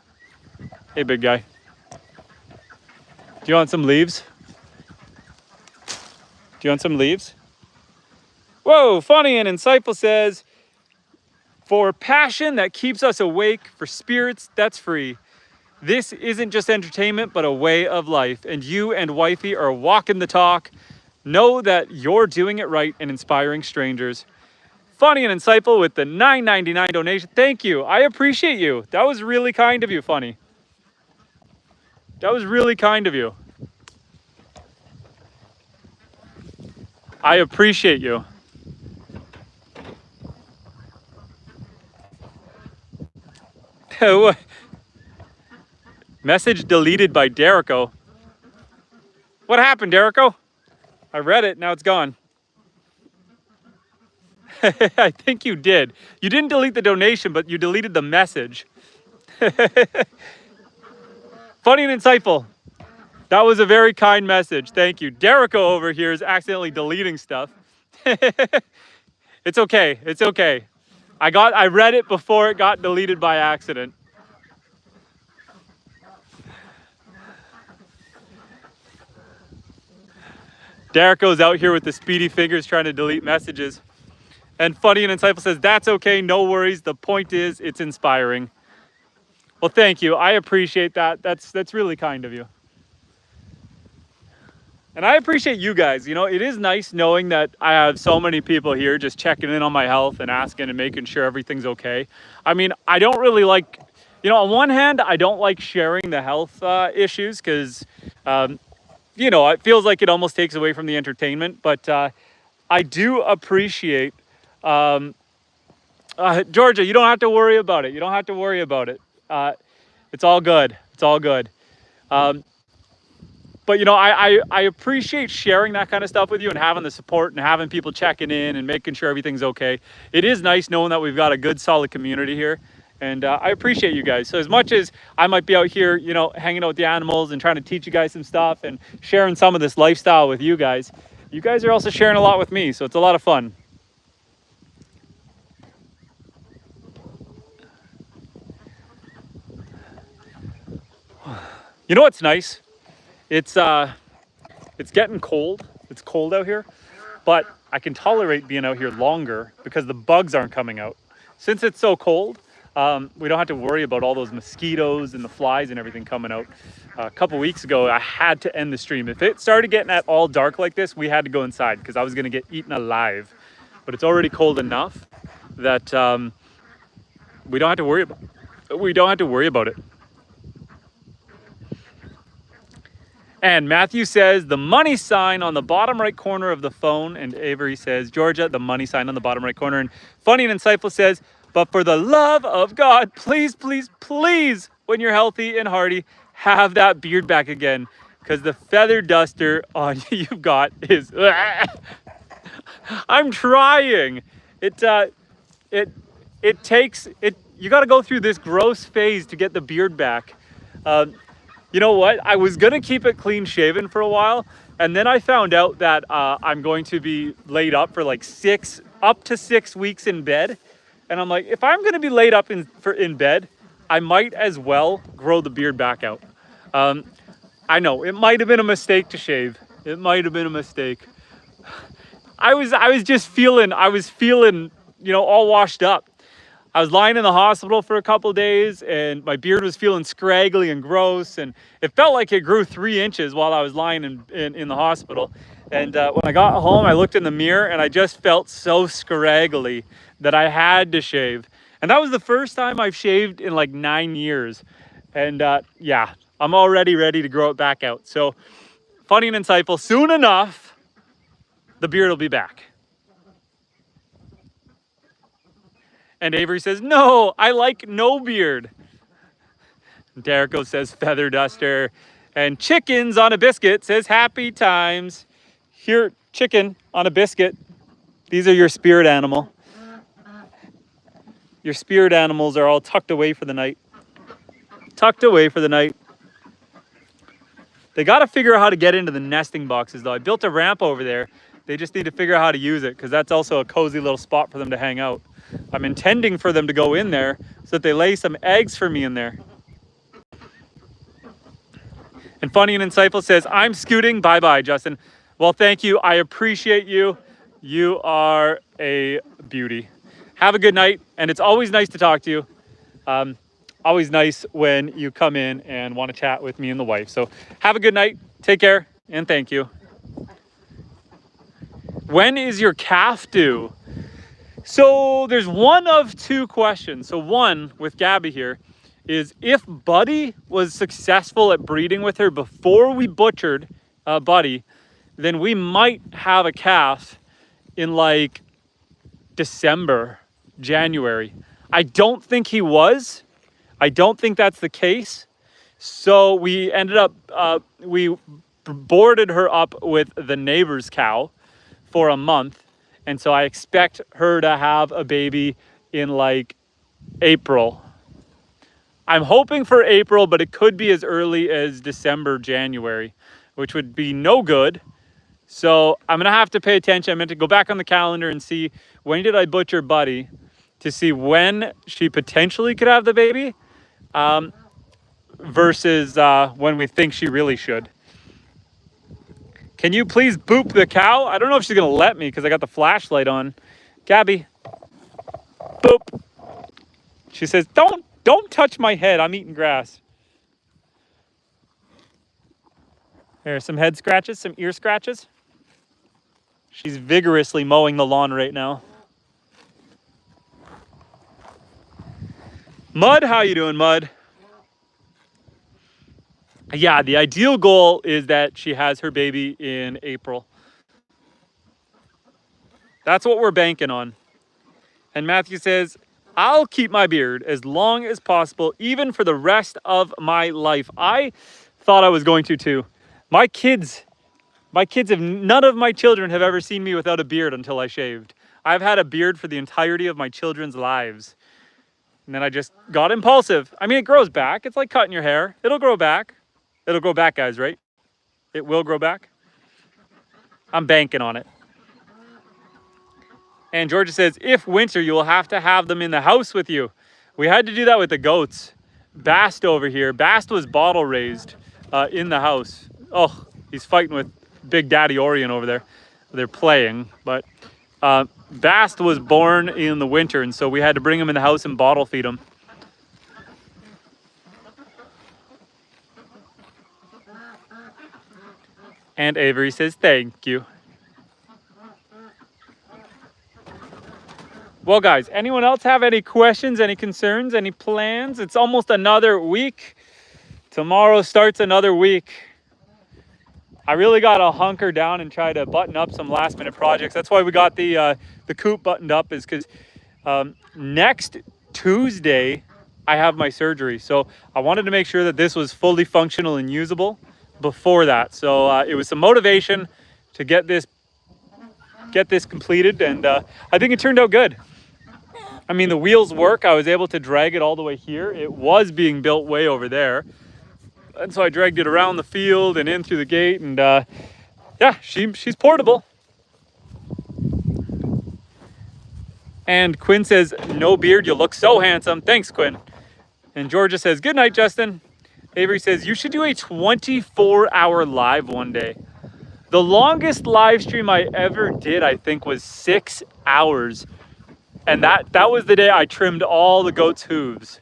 S1: Hey, big guy. Do you want some leaves? Do you want some leaves? Whoa, funny and insightful says, for passion that keeps us awake, for spirits that's free. This isn't just entertainment, but a way of life. And you and wifey are walking the talk. Know that you're doing it right and inspiring strangers. Funny and insightful with the $9.99 donation. Thank you. I appreciate you. That was really kind of you, Funny. That was really kind of you. I appreciate you. Message deleted by Derico. What happened, Derico? I read it, now it's gone. I think you did. You didn't delete the donation, but you deleted the message. Funny and insightful. That was a very kind message. Thank you. Derico over here is accidentally deleting stuff. It's okay. It's okay. I read it before it got deleted by accident. Derico's out here with the speedy fingers trying to delete messages. And Funny and Insightful says, that's okay, no worries. The point is, it's inspiring. Well, thank you. I appreciate that. That's really kind of you. And I appreciate you guys. You know, it is nice knowing that I have so many people here just checking in on my health and asking and making sure everything's okay. I mean, I don't really like, you know, on one hand, I don't like sharing the health issues because, you know, it feels like it almost takes away from the entertainment. But I do appreciate, Georgia, you don't have to worry about it. You don't have to worry about it. It's all good. It's all good. But, you know, I appreciate sharing that kind of stuff with you and having the support and having people checking in and making sure everything's okay. It is nice knowing that we've got a good, solid community here. And I appreciate you guys. So as much as I might be out here, you know, hanging out with the animals and trying to teach you guys some stuff and sharing some of this lifestyle with you guys are also sharing a lot with me. So it's a lot of fun. You know what's nice? It's getting cold. It's cold out here, but I can tolerate being out here longer because the bugs aren't coming out. Since it's so cold, we don't have to worry about all those mosquitoes and the flies and everything coming out. A couple weeks ago, I had to end the stream. If it started getting at all dark like this, we had to go inside because I was going to get eaten alive. But it's already cold enough that we don't have to worry about it. And Matthew says the money sign on the bottom right corner of the phone. And Avery says, Georgia, the money sign on the bottom right corner. And Funny and Insightful says, but for the love of God, please, please, please, when you're healthy and hearty, have that beard back again. Because the feather duster on you've got is... I'm trying. It takes... You got to go through this gross phase to get the beard back. You know what? I was going to keep it clean shaven for a while. And then I found out that I'm going to be laid up for like up to 6 weeks in bed. And I'm like, if I'm going to be laid up in bed, I might as well grow the beard back out. I know it might have been a mistake to shave. It might have been a mistake. I was feeling, you know, all washed up. I was lying in the hospital for a couple of days and my beard was feeling scraggly and gross. And it felt like it grew 3 inches while I was lying in the hospital. And when I got home, I looked in the mirror and I just felt so scraggly that I had to shave. And that was the first time I've shaved in like 9 years. And yeah, I'm already ready to grow it back out. So Funny and Insightful, soon enough, the beard will be back. And Avery says, no, I like no beard. Derico says feather duster. And Chickens on a Biscuit says happy times. Here, chicken on a biscuit. These are your spirit animal. Your spirit animals are all tucked away for the night. Tucked away for the night. They got to figure out how to get into the nesting boxes though. I built a ramp over there. They just need to figure out how to use it because that's also a cozy little spot for them to hang out. I'm intending for them to go in there so that they lay some eggs for me in there. And Funny and Insightful says, I'm scooting. Bye-bye, Justin. Well, thank you. I appreciate you. You are a beauty. Have a good night. And it's always nice to talk to you. Always nice when you come in and want to chat with me and the wife. So have a good night. Take care. And thank you. When is your calf due? So there's one of 2 questions. So one with Gabby here is if Buddy was successful at breeding with her before we butchered Buddy, then we might have a calf in like December, January. I don't think he was. I don't think that's the case. So we ended up, we boarded her up with the neighbor's cow for a month. And so I expect her to have a baby in like April. I'm hoping for April, but it could be as early as December, January, which would be no good. So I'm gonna have to pay attention. I'm meant to go back on the calendar and see when did I butcher Buddy to see when she potentially could have the baby versus when we think she really should. Can you please boop the cow? I don't know if she's gonna let me because I got the flashlight on. Gabby, boop. She says, don't touch my head. I'm eating grass. There are some head scratches, some ear scratches. She's vigorously mowing the lawn right now. Mud, how you doing, Mud? Yeah, the ideal goal is that she has her baby in April. That's what we're banking on. And Matthew says, I'll keep my beard as long as possible, even for the rest of my life. I thought I was going to too. None of my children have ever seen me without a beard until I shaved. I've had a beard for the entirety of my children's lives. And then I just got impulsive. I mean, it grows back. It's like cutting your hair. It'll grow back. It'll grow back, guys, right? It will grow back. I'm banking on it. And Georgia says, if winter, you will have to have them in the house with you. We had to do that with the goats. Bast over here. Bast was bottle raised in the house. Oh, he's fighting with Big Daddy Orion over there. They're playing, but Bast was born in the winter, and so we had to bring him in the house and bottle feed him. And Avery says thank you. Well, guys, anyone else have any questions, any concerns, any plans? It's almost another week. Tomorrow starts another week. I really got to hunker down and try to button up some last minute projects. That's why we got the coop buttoned up, is because next Tuesday I have my surgery. So I wanted to make sure that this was fully functional and usable before that. So it was some motivation to get this completed, and I think it turned out good. I mean, the wheels work. I was able to drag it all the way here. It was being built way over there. And so I dragged it around the field and in through the gate, and yeah, she's portable. And Quinn says, no beard, you look so handsome. Thanks, Quinn. And Georgia says, good night, Justin. Avery says, you should do a 24-hour live one day. The longest live stream I ever did, I think, was 6 hours. And that was the day I trimmed all the goats' hooves.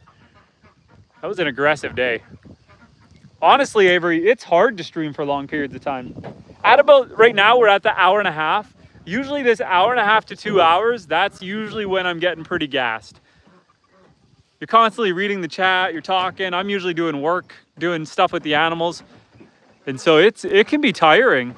S1: That was an aggressive day. Honestly, Avery, it's hard to stream for long periods of time. At about, right now, we're at the hour and a half. Usually this hour and a half to 2 hours, that's usually when I'm getting pretty gassed. You're constantly reading the chat, you're talking. I'm usually doing work, doing stuff with the animals. And so it can be tiring.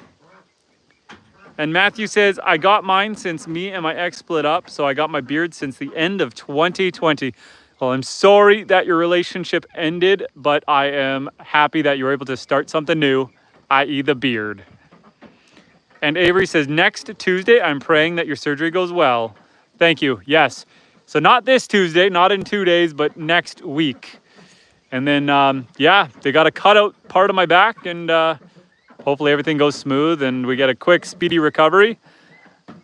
S1: And Matthew says, I got mine since me and my ex split up, so I got my beard since the end of 2020. Well, I'm sorry that your relationship ended, but I am happy that you were able to start something new, i.e. the beard. And Avery says, next Tuesday, I'm praying that your surgery goes well. Thank you. Yes. So not this Tuesday, not in 2 days, but next week. And then, yeah, they got to cut out part of my back, and hopefully everything goes smooth and we get a quick, speedy recovery.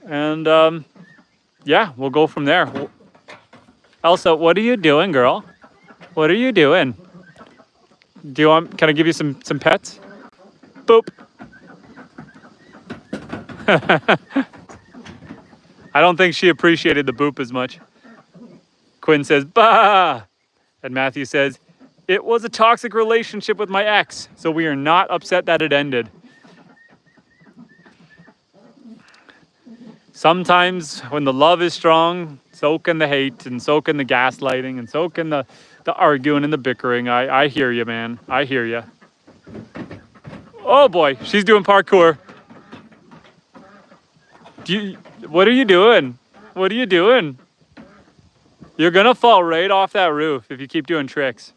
S1: And yeah, we'll go from there. Elsa, what are you doing, girl? What are you doing? Can I give you some pets? Boop. I don't think she appreciated the boop as much. Quinn says, bah! And Matthew says, it was a toxic relationship with my ex, so we are not upset that it ended. Sometimes when the love is strong, so can the hate, and so can the gaslighting, and so can the arguing and the bickering. I hear you, man. I hear you. Oh boy, she's doing parkour. What are you doing? What are you doing? You're gonna fall right off that roof if you keep doing tricks.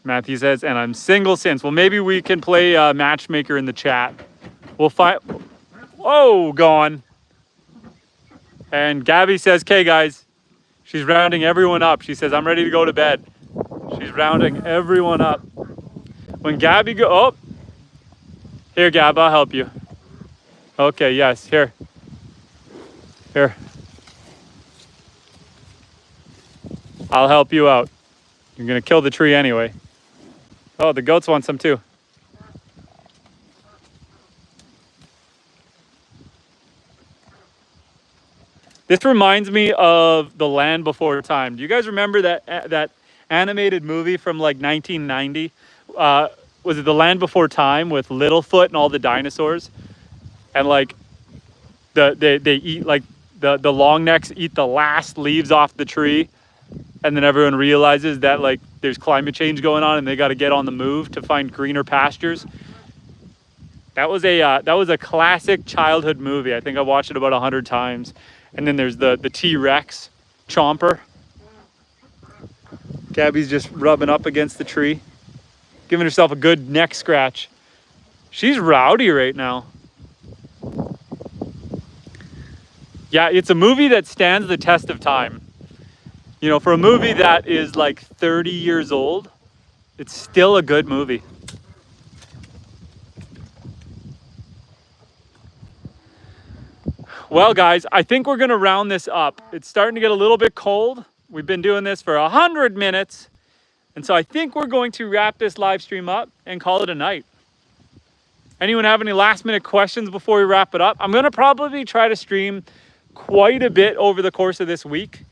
S1: Matthew says, and I'm single since. Well, maybe we can play matchmaker in the chat. We'll find. Whoa, gone. And Gabby says, okay, guys. She's rounding everyone up. She says, I'm ready to go to bed. She's rounding everyone up. When Gabby oh. Here, Gab, I'll help you. Okay, yes, here. Here. I'll help you out. You're gonna kill the tree anyway. Oh, the goats want some too. This reminds me of The Land Before Time. Do you guys remember that animated movie from like 1990? Was it The Land Before Time with Littlefoot and all the dinosaurs? And like they eat, like the long necks eat the last leaves off the tree, and then everyone realizes that like there's climate change going on and they got to get on the move to find greener pastures. That was a classic childhood movie. I think I watched it about 100 times. And then there's the T-Rex Chomper. Gabby's just rubbing up against the tree, giving herself a good neck scratch. She's rowdy right now. Yeah, it's a movie that stands the test of time. You know, for a movie that is like 30 years old, it's still a good movie. Well, guys, I think we're gonna round this up. It's starting to get a little bit cold. We've been doing this for 100 minutes. And so I think we're going to wrap this live stream up and call it a night. Anyone have any last minute questions before we wrap it up? I'm gonna probably try to stream quite a bit over the course of this week.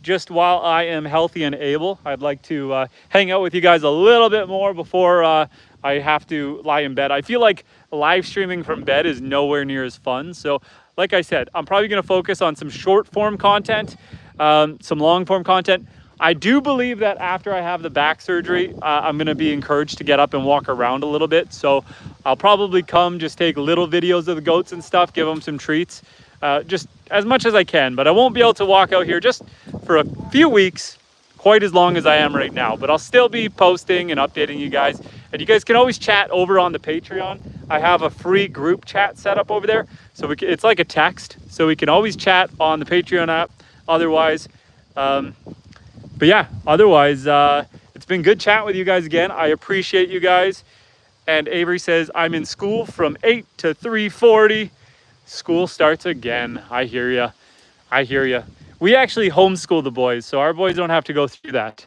S1: just while I am healthy and able. I'd like to hang out with you guys a little bit more before I have to lie in bed. I feel like live streaming from bed is nowhere near as fun. So like I said, I'm probably going to focus on some short form content, some long form content. I do believe that after I have the back surgery, I'm going to be encouraged to get up and walk around a little bit. So I'll probably just take little videos of the goats and stuff, give them some treats, just as much as I can. But I won't be able to walk out here just for a few weeks, quite as long as I am right now. But I'll still be posting and updating you guys. And you guys can always chat over on the Patreon. I have a free group chat set up over there. So it's like a text. So we can always chat on the Patreon app. Otherwise, but yeah, otherwise, it's been good chatting with you guys again. I appreciate you guys. And Avery says, I'm in school from 8 to 3:40. School starts again. I hear ya. I hear ya. We actually homeschool the boys, so our boys don't have to go through that.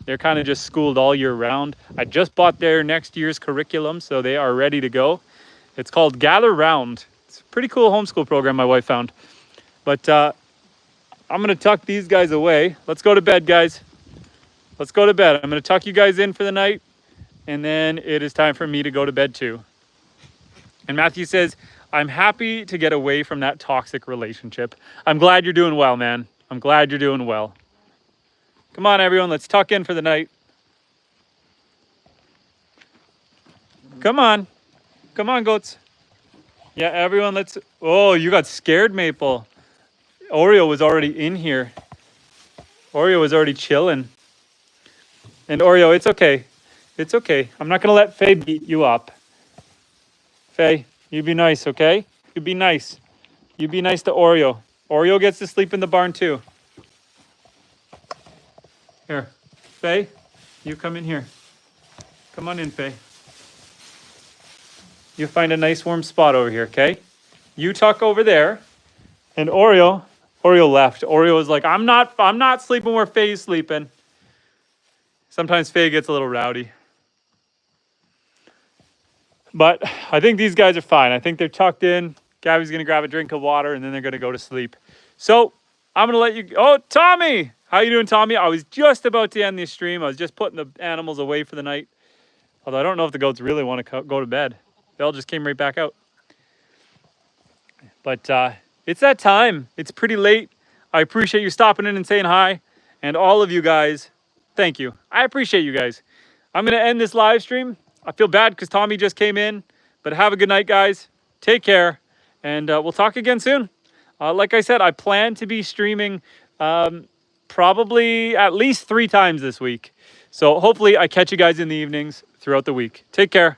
S1: They're kind of just schooled all year round. I just bought their next year's curriculum, so they are ready to go. It's called Gather Round. It's a pretty cool homeschool program my wife found. But I'm going to tuck these guys away. Let's go to bed, guys. Let's go to bed. I'm going to tuck you guys in for the night, and then it is time for me to go to bed too. And Matthew says, I'm happy to get away from that toxic relationship. I'm glad you're doing well, man. I'm glad you're doing well. Come on, everyone. Let's tuck in for the night. Come on. Come on, goats. Yeah, everyone, let's... Oh, you got scared, Maple. Oreo was already in here. Oreo was already chilling. And Oreo, it's okay. It's okay. I'm not going to let Faye beat you up. Faye, you be nice, okay? You be nice. You be nice to Oreo. Oreo gets to sleep in the barn too. Here. Faye, you come in here. Come on in, Faye. You find a nice warm spot over here, okay? You tuck over there. And Oreo left. Oreo was like, I'm not sleeping where Faye's sleeping. Sometimes Faye gets a little rowdy. But I think these guys are fine. I think they're tucked in. Gabby's going to grab a drink of water, and then they're going to go to sleep. So I'm going to let you... Oh, Tommy! How you doing, Tommy? I was just about to end this stream. I was just putting the animals away for the night. Although I don't know if the goats really want to go to bed. They all just came right back out. But it's that time. It's pretty late. I appreciate you stopping in and saying hi. And all of you guys, thank you. I appreciate you guys. I'm going to end this live stream. I feel bad because Tommy just came in. But have a good night, guys. Take care. And we'll talk again soon. Like I said, I plan to be streaming probably at least 3 times this week. So hopefully I catch you guys in the evenings throughout the week. Take care.